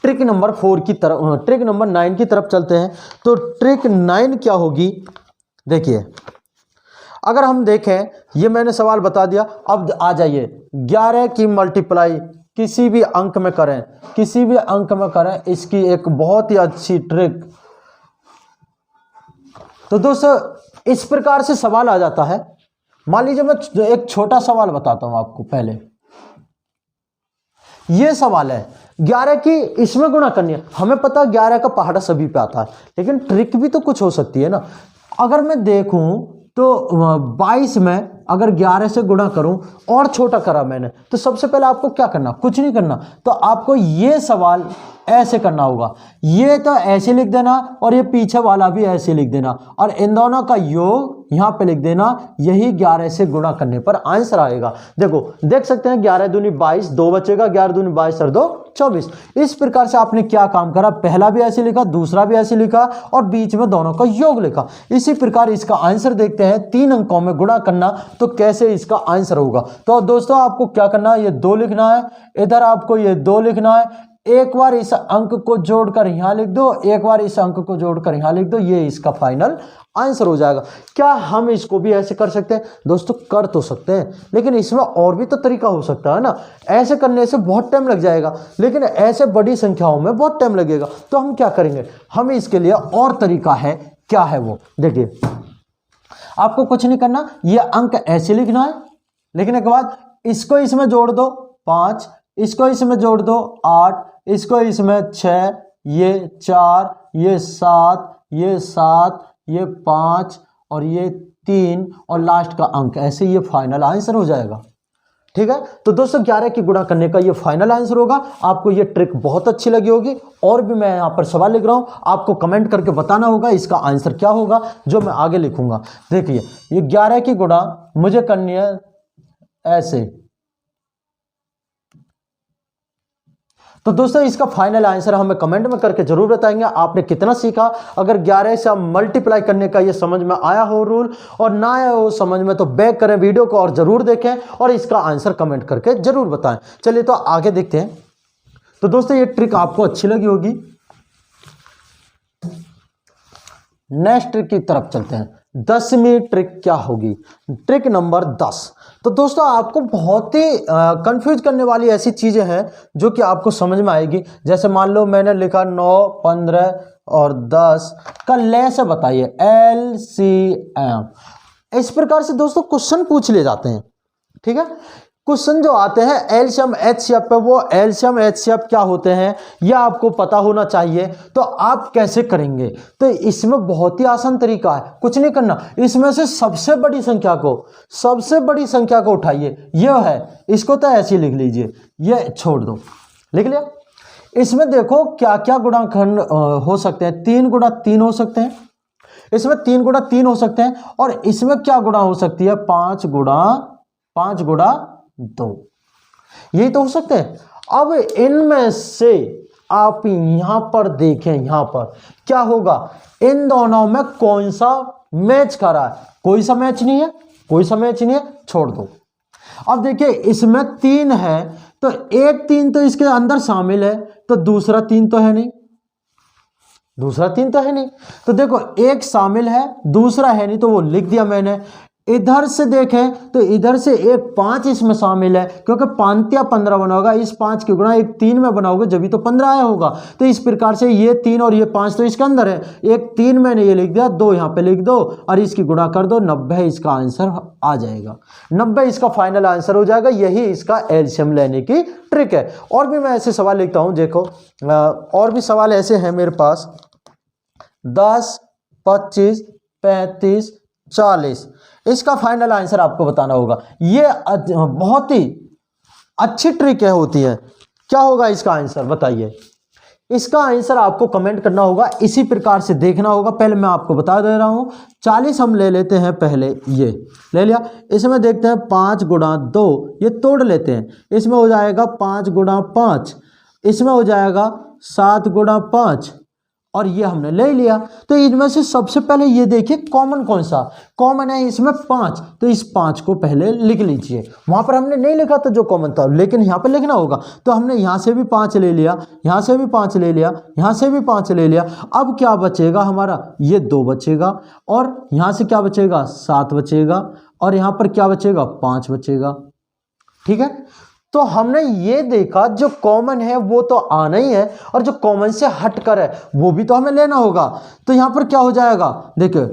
ट्रिक नंबर 4 की तरफ, ट्रिक नंबर 9 की तरफ चलते हैं। तो ट्रिक 9 क्या होगी? देखिए, अगर हम देखें, ये मैंने सवाल बता दिया। अब आ जाइए, 11 की मल्टीप्लाई किसी भी अंक में करें, किसी भी अंक में करें, इसकी एक बहुत ही अच्छी ट्रिक। तो दोस्तों इस प्रकार से सवाल आ जाता है। मान लीजिए मैं एक छोटा सवाल बताता हूं आपको। पहले ये सवाल है, 11 की इसमें गुणा करनी है। हमें पता है 11 का पहाड़ा सभी पे आता है, लेकिन ट्रिक भी तो कुछ हो सकती है ना। अगर मैं देखूं तो 22 में अगर 11 से गुणा करूं और छोटा करा मैंने, तो सबसे पहले आपको क्या करना? कुछ नहीं करना। तो आपको ये सवाल ऐसे करना होगा, ये तो ऐसे लिख देना और ये पीछे वाला भी ऐसे लिख देना और इन दोनों का योग यहां पे लिख देना। यही 11 से गुणा करने पर आंसर आएगा। देखो देख सकते हैं, 11 दूनी 22, 2 बचेगा, 11 दूनी 22 और 2 24। इस प्रकार से आपने क्या काम करा? पहला भी ऐसे लिखा, दूसरा भी ऐसे लिखा और बीच में दोनों का योग लिखा। इसी प्रकार इसका आंसर देखते हैं। 3 अंकों में गुणा करना, तो कैसे इसका आंसर होगा? तो दोस्तों आपको क्या करना है? ये 2 लिखना है, इधर आपको ये 2 लिखना है। एक बार इस अंक को जोड़कर यहां लिख दो, एक बार इस अंक को जोड़कर यहां लिख दो। ये इसका फाइनल आंसर हो जाएगा। क्या हम इसको भी ऐसे कर सकते हैं? दोस्तों कर तो सकते हैं, लेकिन इसमें और भी तो तरीका हो सकता है ना। ऐसे करने से बहुत टाइम लग जाएगा, लेकिन ऐसे बड़ी संख्याओं में बहुत टाइम लगेगा। तो हम क्या करेंगे? हम इसके लिए और तरीका है। क्या है वो? देखिए, आपको कुछ नहीं करना, ये अंक ऐसे लिखना है। लिखने के बाद इसको इसमें जोड़ दो 5, इसको इसमें जोड़ दो 8, इसको इसमें 6, ये 4, ये 7, ये 7, ये 5 और ये 3 और लास्ट का अंक। ऐसे ये फाइनल आंसर हो जाएगा। ठीक है, तो दोस्तों 11 की गुणा करने का ये फाइनल आंसर होगा। आपको ये ट्रिक बहुत अच्छी लगी होगी। और भी मैं यहाँ पर सवाल लिख रहा हूँ, आपको कमेंट करके बताना होगा इसका आंसर क्या होगा, जो मैं आगे लिखूंगा। देखिए, ये 11 की गुणा मुझे करनी है ऐसे। तो दोस्तों इसका फाइनल आंसर हमें कमेंट में करके जरूर बताएंगे आपने कितना सीखा। अगर 11 से मल्टीप्लाई करने का ये समझ में आया हो रूल, और ना आया हो समझ में, तो बैक करें वीडियो को और जरूर देखें और इसका आंसर कमेंट करके जरूर बताएं। चलिए तो आगे देखते हैं। तो दोस्तों ये ट्रिक आपको अच्छी लगी होगी। नेक्स्ट ट्रिक की तरफ चलते हैं। 10वीं ट्रिक क्या होगी? Trick number 10। तो दोस्तों आपको बहुत ही कंफ्यूज करने वाली ऐसी चीजें हैं जो कि आपको समझ में आएगी। जैसे मान लो मैंने लिखा 9, 15 और 10 का ले से बताइए, LCM। इस प्रकार से दोस्तों क्वेश्चन पूछ लिए जाते हैं। ठीक है, क्वेश्चन जो आते हैं एलसीएम एचसीएफ पे, वो एलसीएम एचसीएफ क्या होते हैं यह आपको पता होना चाहिए। तो आप कैसे करेंगे, तो इसमें बहुत ही आसान तरीका है, कुछ नहीं करना। इसमें से सबसे बड़ी संख्या को उठाइए, यह है, इसको तो ऐसे ही लिख लीजिए, यह छोड़ दो, लिख लिया। इसमें देखो क्या क्या गुणाखंड हो सकते हैं, 3 गुणा 3 हो सकते हैं, इसमें 3 गुणा 3 हो सकते हैं, और इसमें क्या गुणा हो सकती है, 5 गुणा 2, यही तो हो सकते हैं। अब इनमें से आप यहां पर देखें, यहां पर क्या होगा, इन दोनों में कौन सा मैच कर रहा है, कोई सा मैच नहीं है, छोड़ दो। अब देखिए इसमें 3 है, तो एक 3 तो इसके अंदर शामिल है, तो दूसरा 3 तो है नहीं, तो देखो एक शामिल है, दूसरा है नहीं, तो वो लिख दिया मैंने। इधर से देखें तो इधर से एक 5 इसमें शामिल है, क्योंकि 5 15 बना होगा, इस 5 की गुणा एक 3 में बनाओगे जब भी तो 15 आया होगा। तो इस प्रकार से ये 3 और ये 5 तो इसके अंदर है, एक 3 मैंने ये लिख दिया, 2 यहाँ पे लिख दो और इसकी गुणा कर दो, 90 इसका आंसर आ जाएगा, 90 इसका फाइनल आंसर हो जाएगा। यही इसका एलसीएम लेने की ट्रिक है। और भी मैं ऐसे सवाल लिखता हूँ, देखो और भी सवाल ऐसे हैं मेरे पास, 10 25 35 40, इसका फाइनल आंसर आपको बताना होगा। ये बहुत ही अच्छी ट्रिक है, होती है। क्या होगा इसका आंसर बताइए, इसका आंसर आपको कमेंट करना होगा, इसी प्रकार से देखना होगा। पहले मैं आपको बता दे रहा हूं, 40 हम ले लेते हैं, पहले ये ले लिया, इसमें देखते हैं 5 गुणा 2, ये तोड़ लेते हैं, इसमें हो जाएगा 5 गुणा 5, इसमें हो जाएगा 7 गुणा 5, और ये हमने ले लिया। तो इनमें से सबसे पहले ये देखिए कॉमन कौन सा, कॉमन है इसमें 5, तो इस 5 को पहले लिख लीजिए। वहां पर हमने नहीं लिखा था जो कॉमन था, लेकिन यहाँ पर लिखना होगा। तो हमने यहाँ से भी 5 ले लिया, यहाँ से भी 5 ले लिया, यहाँ से भी 5 ले लिया। अब क्या बचेगा हमारा, ये 2 बचेगा, और यहाँ से क्या बचेगा, 7 बचेगा, और यहाँ पर क्या बचेगा, 5 बचेगा। ठीक है, तो हमने ये देखा जो कॉमन है वो तो आना ही है, और जो कॉमन से हटकर है वो भी तो हमें लेना होगा। तो यहां पर क्या हो जाएगा, देखिए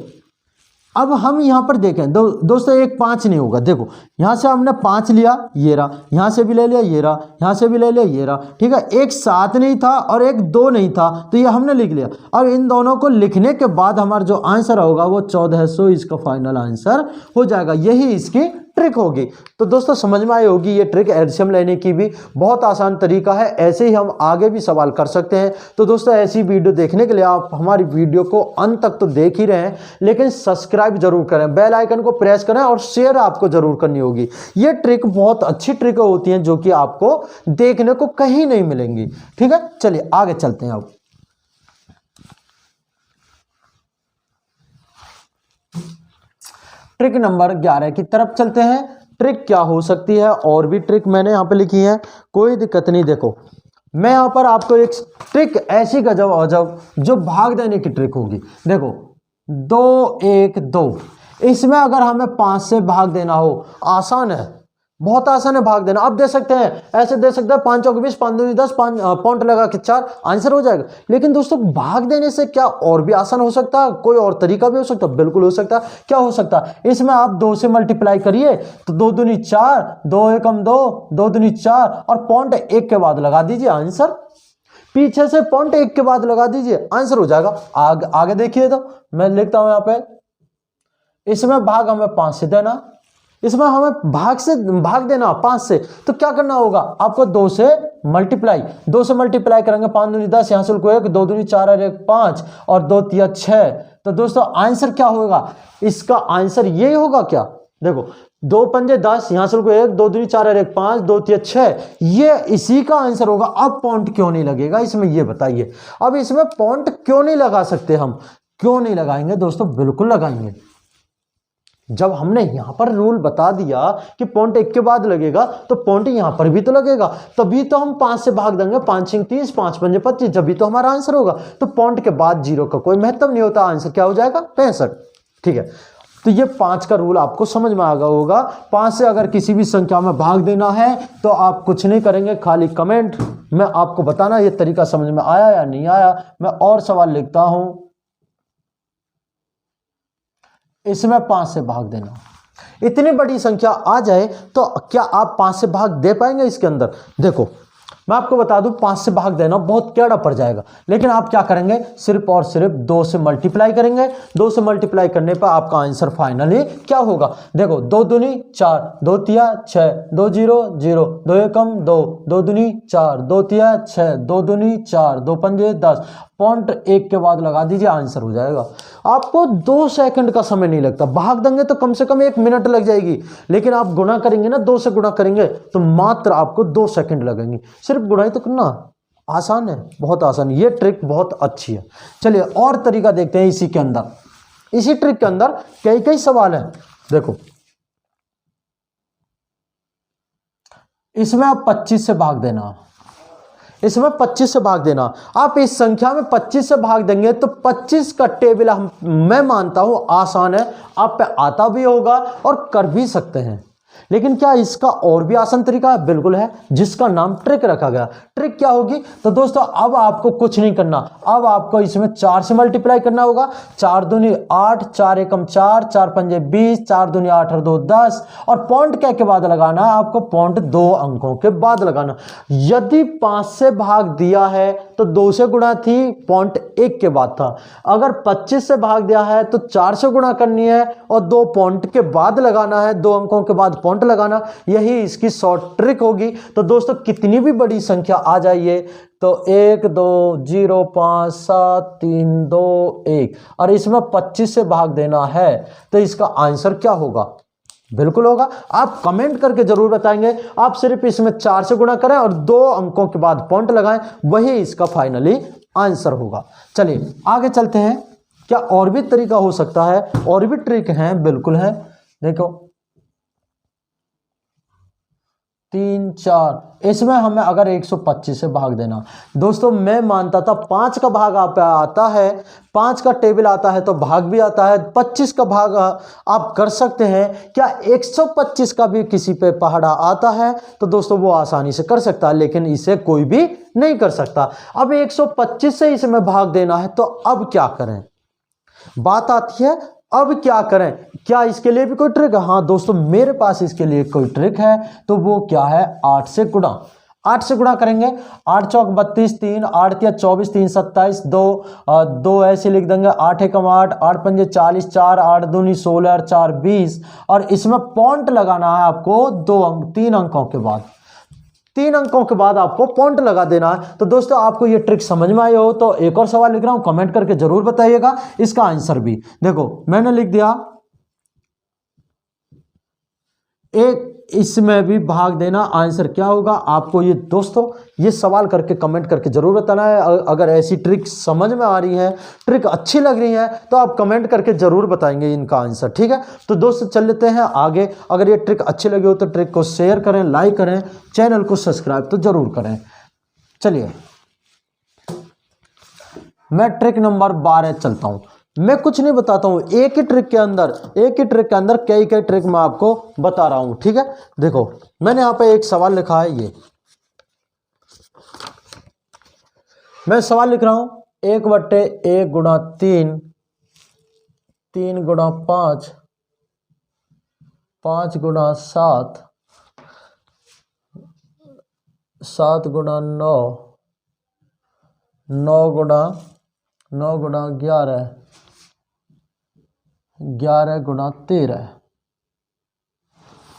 अब हम यहां पर देखें दोस्तों, एक 5 नहीं होगा। देखो यहां से हमने 5 लिया, ये रहा, यहां से भी ले लिया, ये रहा, यहां से भी ले लिया, ये रहा। ठीक है, एक 7 नहीं था और एक 2 नहीं था, तो ये हमने लिख लिया। अब इन दोनों को लिखने के बाद हमारा जो आंसर होगा वो 1400 इसका फाइनल आंसर हो जाएगा। यही इसकी ट्रिक होगी। तो दोस्तों समझ में आई होगी ये ट्रिक एलसीएम लेने की भी बहुत आसान तरीका है। ऐसे ही हम आगे भी सवाल कर सकते हैं। तो दोस्तों ऐसी वीडियो देखने के लिए आप हमारी वीडियो को अंत तक तो देख ही रहे हैं, लेकिन सब्सक्राइब जरूर करें, बेल आइकन को प्रेस करें, और शेयर आपको जरूर करनी होगी। ये ट्रिक बहुत अच्छी ट्रिक होती हैं जो कि आपको देखने को कहीं नहीं मिलेंगी। ठीक है, चलिए आगे चलते हैं। अब ट्रिक नंबर 11 की तरफ चलते हैं। ट्रिक क्या हो सकती है, और भी ट्रिक मैंने यहां पे लिखी है, कोई दिक्कत नहीं। देखो मैं यहां पर आपको एक ट्रिक ऐसी गजब अजब जो भाग देने की ट्रिक होगी। देखो 2 1 2, इसमें अगर हमें 5 से भाग देना हो, आसान है, बहुत आसान है भाग देना। अब दे सकते हैं, ऐसे दे सकते हैं 5 चौक 20, 5 दूनी 10, पॉइंट लगा के 4, आंसर हो जाएगा। लेकिन दोस्तों भाग देने से क्या और भी आसान हो सकता है, कोई और तरीका भी हो सकता है, बिल्कुल हो सकता है। क्या हो सकता है, इसमें आप 2 से मल्टीप्लाई करिए, तो 2 दूनी 4, 2 एकम 2, 2 दूनी 4, और पॉइंट 1 के बाद लगा दीजिए, आंसर पीछे से पॉइंट 1 के बाद लगा दीजिए, आंसर हो जाएगा। आगे देखिए, तो मैं लिखता हूं यहां पे, इसमें भाग हमें 5 से देना, इसमें हमें भाग देना 5 से। तो क्या करना होगा, आपको 2 से मल्टीप्लाई करेंगे, 5 दूनी 10, यहां से 1, 2 दूनी 4 और 1 5, और 2 तिया 6। तो दोस्तों आंसर क्या होगा, इसका आंसर यही होगा। क्या देखो 2 पंजे 10, यहां से 1, 2 दूनी 4 और 1 5, 2 तिया 6, ये इसी का आंसर होगा। अब पॉइंट क्यों नहीं लगेगा इसमें, ये बताइए। अब इसमें पॉइंट क्यों नहीं लगा सकते हम, क्यों नहीं लगाएंगे दोस्तों, बिल्कुल लगाएंगे। जब हमने यहां पर रूल बता दिया कि पॉइंट 1 के बाद लगेगा, तो पॉइंट यहां पर भी तो लगेगा, तभी तो हम 5 से भाग देंगे। 5 6 30, 5 5 25, जब भी तो हमारा आंसर होगा। तो पॉइंट के बाद 0 का कोई महत्व नहीं होता, आंसर क्या हो जाएगा, 65। ठीक है, तो ये 5 का रूल आपको समझ में आ गया होगा। 5 से अगर किसी भी संख्या में भाग देना है तो आप कुछ नहीं करेंगे, खाली कमेंट में आपको बताना ये तरीका समझ में आया या नहीं आया। मैं और सवाल लिखता हूं, इसमें 5 से भाग देना, इतनी बड़ी संख्या आ जाए तो क्या आप 5 से भाग दे पाएंगे इसके अंदर? देखो मैं आपको बता दूं 5 से भाग देना बहुत टेढ़ा पड़ जाएगा, लेकिन आप क्या करेंगे, सिर्फ और सिर्फ 2 से मल्टीप्लाई करेंगे। 2 से मल्टीप्लाई करने पर आपका आंसर फाइनली क्या होगा? देखो 2 दूनी 4, 2 तिया 6, 2 0 0, 2 एकम 2, 2 दूनी 4, 2 तिया 6, 2 दूनी 4, 2 पंजे 10, पॉइंट 1 के बाद लगा दीजिए, आंसर हो जाएगा। आपको 2 सेकंड का समय नहीं लगता, भाग देंगे तो कम से कम 1 मिनट लग जाएगी, लेकिन आप गुणा करेंगे ना, 2 से गुणा करेंगे तो मात्र आपको 2 सेकंड लगेंगे। सिर्फ गुणा ही तो करना आसान है, बहुत आसान। ये ट्रिक बहुत अच्छी है। चलिए और तरीका देखते हैं इसी के अंदर। इसी ट्रिक के अंदर कई कई सवाल हैं। देखो इसमें आप 25 से भाग देना, इसमें 25 से भाग देना। आप इस संख्या में 25 से भाग देंगे तो 25 का टेबल मैं मानता हूं आसान है, आप पे आता भी होगा और कर भी सकते हैं। लेकिन क्या इसका और भी आसान तरीका है? बिल्कुल है, जिसका नाम ट्रिक रखा गया। ट्रिक क्या होगी? तो दोस्तों अब आपको कुछ नहीं करना, अब आपको इसमें 4 से मल्टीप्लाई करना होगा। 4 दूनी 8, 4 एकम 4, 4 पंजे 20, 4 दूनी 8 और 2 10, और पॉइंट क्या के बाद लगाना है आपको? पॉइंट 2 अंकों के बाद लगाना। यदि 5 से भाग दिया है तो 2 से गुणा थी, पॉइंट 1 के बाद था। अगर 25 से भाग दिया है तो 4 से गुणा करनी है और 2 पॉइंट के बाद लगाना है, 2 अंकों के बाद पॉइंट लगाना। यही इसकी शॉर्ट ट्रिक होगी। तो दोस्तों कितनी भी बड़ी संख्या आ जाइए तो 1 2 0 5 7 3 2 1 और इसमें 25 से भाग देना है तो इसका आंसर क्या होगा? बिल्कुल होगा। आप कमेंट करके जरूर बताएंगे। आप सिर्फ इसमें 4 से गुणा करें और 2 अंकों के बाद पॉइंट लगाएं, वही इसका फाइनली आंसर होगा। चलिए आगे चलते हैं। क्या और भी तरीका हो सकता है? और भी ट्रिक हैं, बिल्कुल है। देखो 3 4, इसमें हमें अगर 125 से भाग देना, दोस्तों मैं मानता था 5 का भाग आप आता है, 5 का टेबल आता है तो भाग भी आता है। 25 का भाग आप कर सकते हैं। क्या 125 का भी किसी पे पहाड़ा आता है? तो दोस्तों वो आसानी से कर सकता है, लेकिन इसे कोई भी नहीं कर सकता। अब 125 से इसमें भाग देना है तो अब क्या करें? बात आती है अब क्या करें। क्या इसके लिए भी कोई ट्रिक है? हाँ दोस्तों मेरे पास इसके लिए कोई ट्रिक है। तो वो क्या है? 8 से गुणा। 8 से गुणा करेंगे। 8 चौक 32, 3 8 तिया 24, 3 27, 2 ऐसे लिख देंगे। 8 एकम 8, 8 पंजे 40, 4 8 दूनी 16 और 4 20, और इसमें पॉइंट लगाना है आपको 3 अंकों के बाद। 3 अंकों के बाद आपको पॉइंट लगा देना है। तो दोस्तों आपको ये ट्रिक समझ में आई हो तो एक और सवाल लिख रहा हूं, कमेंट करके जरूर बताइएगा इसका आंसर भी। देखो मैंने लिख दिया एक, इसमें भी भाग देना, आंसर क्या होगा आपको ये दोस्तों ये सवाल करके कमेंट करके जरूर बताना है। अगर ऐसी ट्रिक समझ में आ रही है, ट्रिक अच्छी लग रही है तो आप कमेंट करके जरूर बताएंगे इनका आंसर, ठीक है। तो दोस्तों चल लेते हैं आगे। अगर ये ट्रिक अच्छी लगी हो तो ट्रिक को शेयर करें, लाइक करें, चैनल को सब्सक्राइब तो जरूर करें। चलिए मैं ट्रिक नंबर 12 चलता हूं। मैं कुछ नहीं बताता हूं, एक ही ट्रिक के अंदर कई कई ट्रिक मैं आपको बता रहा हूं, ठीक है। देखो मैंने यहां पे एक सवाल लिखा है, ये मैं सवाल लिख रहा हूं 1/1 गुणा 3, 3 गुणा 5, 5 गुणा 7, 7 गुणा 9, 9 गुणा 11, 11 गुणा 13।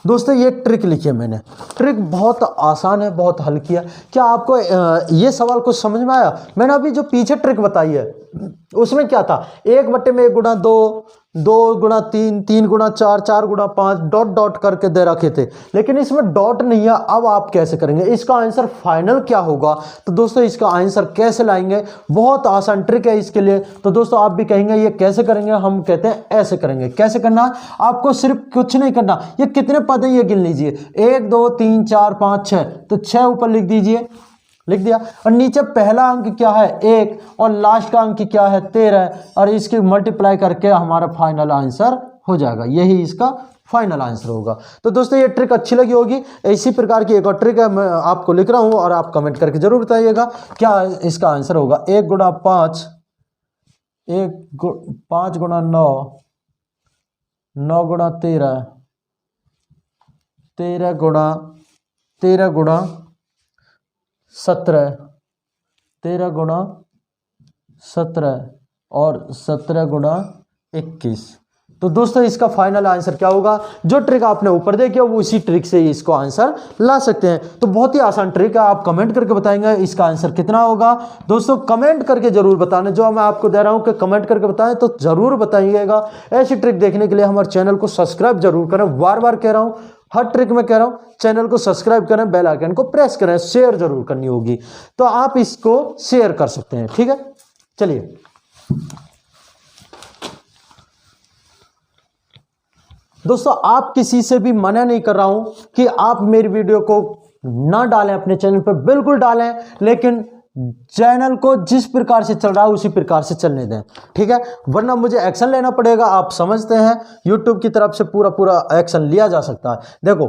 दोस्तों ये ट्रिक लिखी है मैंने। ट्रिक बहुत आसान है, बहुत हल्की है। क्या आपको ये सवाल कुछ समझ में आया? मैंने अभी जो पीछे ट्रिक बताई है उसमें क्या था? 1/1 गुणा 2, 2 गुणा 3, 3 गुणा 4, 4 गुणा 5 डॉट डॉट करके दे रखे थे, लेकिन इसमें डॉट नहीं है। अब आप कैसे करेंगे? इसका आंसर फाइनल क्या होगा? तो दोस्तों इसका आंसर कैसे लाएंगे? बहुत आसान ट्रिक है इसके लिए। तो दोस्तों आप भी कहेंगे ये कैसे करेंगे? हम कहते हैं ऐसे करेंगे। कैसे करना? आपको सिर्फ कुछ नहीं करना, ये कितने पद हैं ये गिन लीजिए, 1 2 3 4 5 6, तो 6 ऊपर लिख दीजिए, लिख दिया। और नीचे पहला अंक क्या है? 1, और लास्ट का अंक क्या है? 13, और इसकी मल्टीप्लाई करके हमारा फाइनल आंसर हो जाएगा। यही इसका फाइनल आंसर होगा। तो दोस्तों ये ट्रिक अच्छी लगी होगी। इसी प्रकार की एक और ट्रिक है, मैं आपको लिख रहा हूं और आप कमेंट करके जरूर बताइएगा क्या इसका आंसर होगा। 1 गुणा 5, 5 गुणा 9, 9 गुणा 13, 13 गुणा 17, 13 गुणा 17 और 17 गुणा 21। तो दोस्तों इसका फाइनल आंसर क्या होगा? जो ट्रिक आपने ऊपर देखी वो उसी ट्रिक से इसको आंसर ला सकते हैं। तो बहुत ही आसान ट्रिक है, आप कमेंट करके बताएंगे इसका आंसर कितना होगा। दोस्तों कमेंट करके जरूर बताना, जो मैं आपको दे रहा हूं कि कमेंट करके बताएं तो जरूर बताइएगा। ऐसी ट्रिक देखने के लिए हमारे चैनल को सब्सक्राइब जरूर करें। बार बार कह रहा हूं, हर ट्रिक में कह रहा हूं, चैनल को सब्सक्राइब करें, बेल आइकन को प्रेस करें, शेयर जरूर करनी होगी। तो आप इसको शेयर कर सकते हैं, ठीक है। चलिए दोस्तों, आप किसी से भी मना नहीं कर रहा हूं कि आप मेरी वीडियो को ना डालें अपने चैनल पर, बिल्कुल डालें, लेकिन चैनल को जिस प्रकार से चल रहा है उसी प्रकार से चलने दें, ठीक है। वरना मुझे एक्शन लेना पड़ेगा। आप समझते हैं यूट्यूब की तरफ से पूरा एक्शन लिया जा सकता है। देखो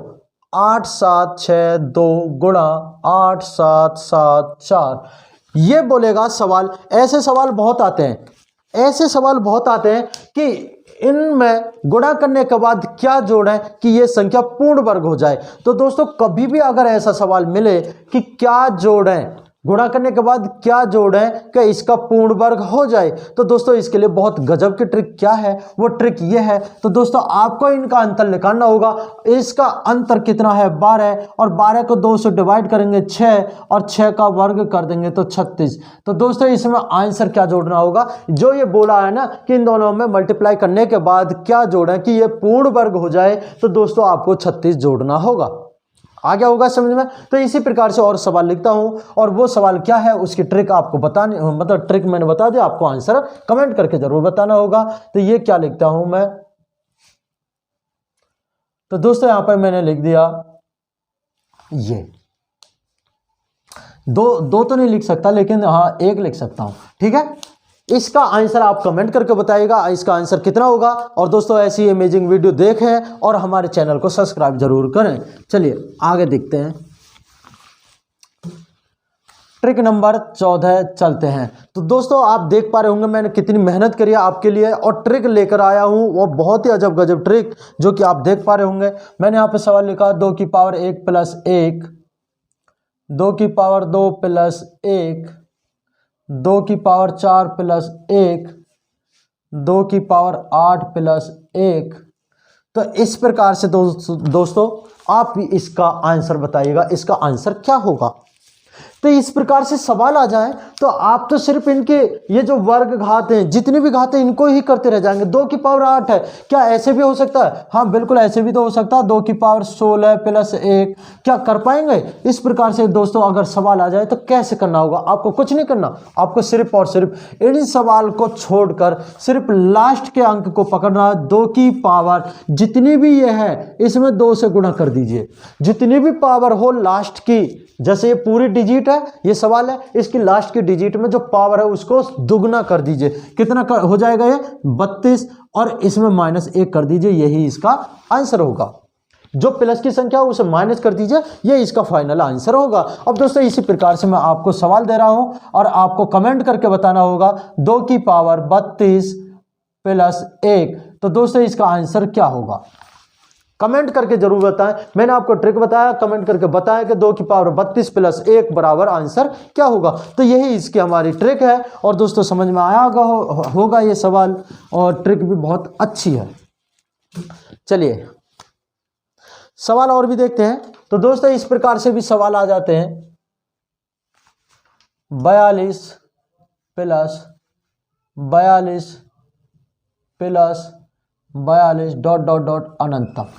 8 7 6 2 गुणा 8 7 7 4, ये बोलेगा सवाल। ऐसे सवाल बहुत आते हैं, ऐसे सवाल बहुत आते हैं कि इनमें गुणा करने के बाद क्या जोड़ें कि ये संख्या पूर्ण वर्ग हो जाए। तो दोस्तों कभी भी अगर ऐसा सवाल मिले कि क्या जोड़ें, गुणा करने के बाद क्या जोड़ें कि इसका पूर्ण वर्ग हो जाए, तो दोस्तों इसके लिए बहुत गजब की ट्रिक क्या है, वो ट्रिक ये है। तो दोस्तों आपको इनका अंतर निकालना होगा। इसका अंतर कितना है? 12, और 12 को 2 से डिवाइड करेंगे 6, और 6 का वर्ग कर देंगे तो 36। तो दोस्तों इसमें आंसर क्या जोड़ना होगा? जो ये बोला है ना कि इन दोनों में मल्टीप्लाई करने के बाद क्या जोड़ें कि ये पूर्ण वर्ग हो जाए, तो दोस्तों आपको 36 जोड़ना होगा। आ गया होगा समझ में? तो इसी प्रकार से और सवाल लिखता हूं, और वो सवाल क्या है उसकी ट्रिक आपको बताने, मतलब ट्रिक मैंने बता दिया, आपको आंसर कमेंट करके जरूर बताना होगा। तो ये क्या लिखता हूं मैं? तो दोस्तों यहां पर मैंने लिख दिया ये दो तो नहीं लिख सकता, लेकिन हाँ 1 लिख सकता हूं, ठीक है। इसका आंसर आप कमेंट करके बताइएगा इसका आंसर कितना होगा। और दोस्तों ऐसी अमेजिंग वीडियो देखें और हमारे चैनल को सब्सक्राइब जरूर करें। चलिए आगे देखते हैं, ट्रिक नंबर 14 चलते हैं। तो दोस्तों आप देख पा रहे होंगे मैंने कितनी मेहनत करी है आपके लिए, और ट्रिक लेकर आया हूं वो बहुत ही अजब गजब ट्रिक, जो कि आप देख पा रहे होंगे। मैंने यहाँ पे सवाल लिखा 2 की पावर 1 प्लस 1, 2 की पावर 2 प्लस 1, 2 की पावर 4 प्लस 1, 2 की पावर 8 प्लस 1। तो इस प्रकार से दोस्तों आप इसका आंसर बताइएगा, इसका आंसर क्या होगा। तो इस प्रकार से सवाल आ जाए तो आप तो सिर्फ इनके ये जो वर्ग घात हैं, जितनी भी घात हैं, इनको ही करते रह जाएंगे। 2 की पावर 8 है, क्या ऐसे भी हो सकता है? हाँ बिल्कुल ऐसे भी तो हो सकता है। 2 की पावर 16 प्लस 1, क्या कर पाएंगे? इस प्रकार से दोस्तों अगर सवाल आ जाए तो कैसे करना होगा? आपको कुछ नहीं करना, आपको सिर्फ और सिर्फ इन सवाल को छोड़कर सिर्फ लास्ट के अंक को पकड़ना है। 2 की पावर जितनी भी ये है इसमें 2 से गुणा कर दीजिए। जितनी भी पावर हो लास्ट की, जैसे ये पूरी डिजिट है, ये सवाल है, इसकी लास्ट की डिजिट में जो पावर है उसको दुगना कर दीजिए। कितना हो जाएगा ये? 32, और इसमें -1 कर दीजिए, यही इसका आंसर होगा। जो प्लस की संख्या है उसे माइनस कर दीजिए, ये इसका फाइनल आंसर होगा। अब दोस्तों इसी प्रकार से मैं आपको सवाल दे रहा हूं और आपको कमेंट करके बताना होगा 2 की पावर 32 प्लस 1। तो दोस्तों इसका आंसर क्या होगा? कमेंट करके जरूर बताएं। मैंने आपको ट्रिक बताया, कमेंट करके बताएं कि 2 की पावर 32 प्लस 1 बराबर आंसर क्या होगा। तो यही इसकी हमारी ट्रिक है। और दोस्तों समझ में आया होगा ये सवाल, और ट्रिक भी बहुत अच्छी है। चलिए सवाल और भी देखते हैं। तो दोस्तों इस प्रकार से भी सवाल आ जाते हैं 42 plus 42 plus 42 dot dot dot अनंत तक।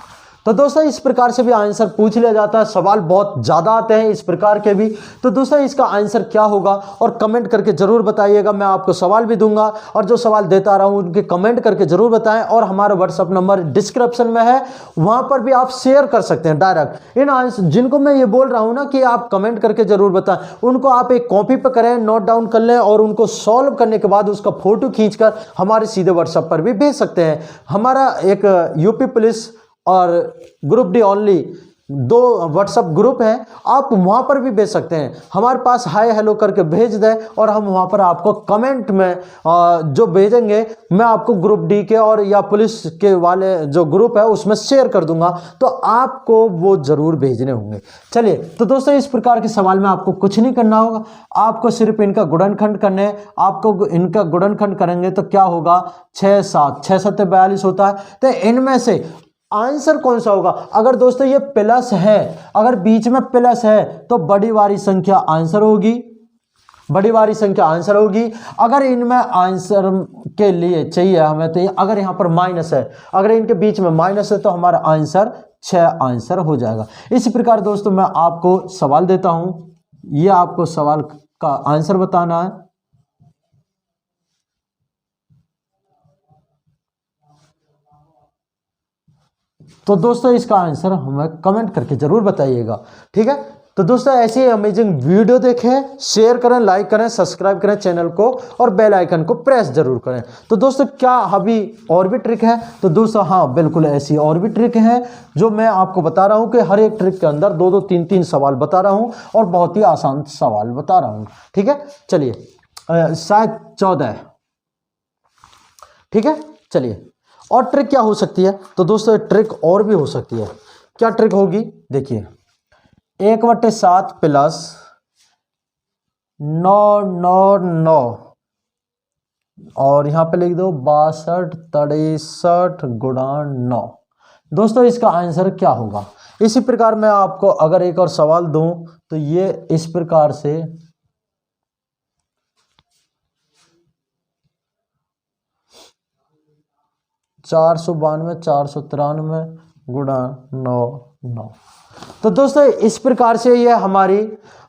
तो दोस्तों इस प्रकार से भी आंसर पूछ लिया जाता है। सवाल बहुत ज़्यादा आते हैं इस प्रकार के भी। तो दोस्तों इसका आंसर क्या होगा, और कमेंट करके ज़रूर बताइएगा। मैं आपको सवाल भी दूंगा, और जो सवाल देता रहा हूँ उनके कमेंट करके ज़रूर बताएं। और हमारा व्हाट्सअप नंबर डिस्क्रिप्शन में है, वहाँ पर भी आप शेयर कर सकते हैं डायरेक्ट। इन आंसर जिनको मैं ये बोल रहा हूँ ना कि आप कमेंट करके ज़रूर बताएं, उनको आप एक कॉपी पर करें, नोट डाउन कर लें, और उनको सॉल्व करने के बाद उसका फ़ोटो खींचकर हमारे सीधे व्हाट्सएप पर भी भेज सकते हैं। हमारा एक यूपी पुलिस और group D only 2 WhatsApp group हैं, आप वहाँ पर भी भेज सकते हैं। हमारे पास हाय हेलो करके भेज दें और हम वहाँ पर आपको कमेंट में जो भेजेंगे मैं आपको ग्रुप डी के और या पुलिस के वाले जो ग्रुप है उसमें शेयर कर दूंगा, तो आपको वो ज़रूर भेजने होंगे। चलिए तो दोस्तों इस प्रकार के सवाल में आपको कुछ नहीं करना होगा, आपको सिर्फ इनका गुणनखंड करने हैं। आपको इनका गुणनखंड करेंगे तो क्या होगा, 6 7 6 7 42 होता है। तो इनमें से आंसर कौन सा होगा? अगर दोस्तों ये प्लस है, अगर बीच में प्लस है तो बड़ी वाली संख्या आंसर होगी, बड़ी वाली संख्या आंसर होगी। अगर इनमें आंसर के लिए चाहिए हमें तो अगर यहाँ पर माइनस है, अगर इनके बीच में माइनस है तो हमारा आंसर 6 आंसर हो जाएगा। इसी प्रकार दोस्तों मैं आपको सवाल देता हूं, ये आपको सवाल का आंसर बताना है। तो दोस्तों इसका आंसर हमें कमेंट करके जरूर बताइएगा, ठीक है। तो दोस्तों ऐसी अमेजिंग वीडियो देखें, शेयर करें, लाइक करें, सब्सक्राइब करें चैनल को और बेल आइकन को प्रेस जरूर करें। तो दोस्तों क्या अभी और भी ट्रिक है? तो दोस्तों हाँ बिल्कुल ऐसी और भी ट्रिक है जो मैं आपको बता रहा हूं कि हर एक ट्रिक के अंदर 2-2 3-3 सवाल बता रहा हूं और बहुत ही आसान सवाल बता रहा हूं, ठीक है। चलिए शायद 14 है, ठीक है। चलिए और ट्रिक क्या हो सकती है? तो दोस्तों ट्रिक और भी हो सकती है। क्या ट्रिक होगी? देखिए 1/7 प्लस 9 9 9 और यहां पे लिख दो 62 63 गुणा 9। दोस्तों इसका आंसर क्या होगा? इसी प्रकार मैं आपको अगर एक और सवाल दूं तो ये इस प्रकार से 492 493 गुणा 9 9। तो दोस्तों इस प्रकार से ये हमारी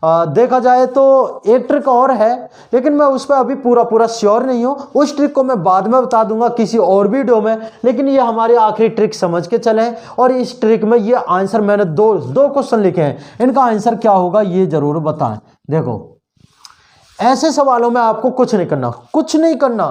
देखा जाए तो एक ट्रिक और है, लेकिन मैं उस पर अभी पूरा श्योर नहीं हूं। उस ट्रिक को मैं बाद में बता दूंगा किसी और वीडियो में, लेकिन ये हमारी आखिरी ट्रिक समझ के चलें। और इस ट्रिक में ये आंसर मैंने दो क्वेश्चन लिखे हैं, इनका आंसर क्या होगा ये जरूर बताएं। देखो ऐसे सवालों में आपको कुछ नहीं करना, कुछ नहीं करना।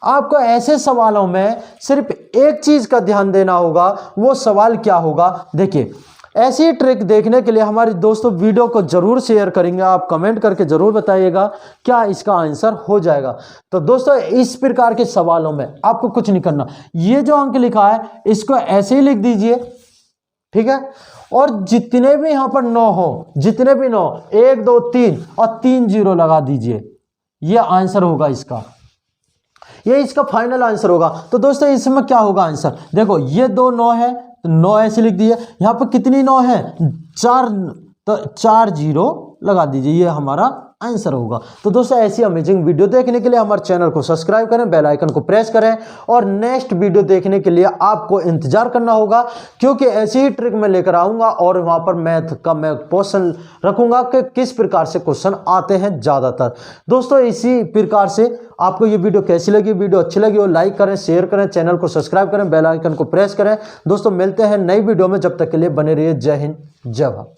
आपको ऐसे सवालों में सिर्फ एक चीज का ध्यान देना होगा। वो सवाल क्या होगा? देखिए ऐसी ट्रिक देखने के लिए हमारे दोस्तों वीडियो को जरूर शेयर करेंगे, आप कमेंट करके जरूर बताइएगा क्या इसका आंसर हो जाएगा। तो दोस्तों इस प्रकार के सवालों में आपको कुछ नहीं करना, ये जो अंक लिखा है इसको ऐसे ही लिख दीजिए, ठीक है। और जितने भी यहां पर 9 हो, जितने भी 9 1 2 3 और 3 0 लगा दीजिए, ये आंसर होगा इसका, ये इसका फाइनल आंसर होगा। तो दोस्तों इसमें क्या होगा आंसर? देखो ये 2 9 है तो 9 ऐसे लिख दिए। यहां पर कितनी 9 है? 4, तो 4 0 लगा दीजिए, ये हमारा आंसर होगा। तो दोस्तों ऐसी अमेजिंग वीडियो देखने के लिए हमारे चैनल को सब्सक्राइब करें, बेल आइकन को प्रेस करें और नेक्स्ट वीडियो देखने के लिए आपको इंतजार करना होगा, क्योंकि ऐसी ही ट्रिक मैं लेकर आऊंगा और वहां पर मैथ का मैं क्वेश्चन रखूंगा कि किस प्रकार से क्वेश्चन आते हैं ज्यादातर। दोस्तों इसी प्रकार से आपको ये वीडियो कैसी लगी? वीडियो अच्छी लगी हो लाइक करें, शेयर करें, चैनल को सब्सक्राइब करें, बेल आइकन को प्रेस करें। दोस्तों मिलते हैं नई वीडियो में, जब तक के लिए बने रहिए। जय हिंद, जय भारत।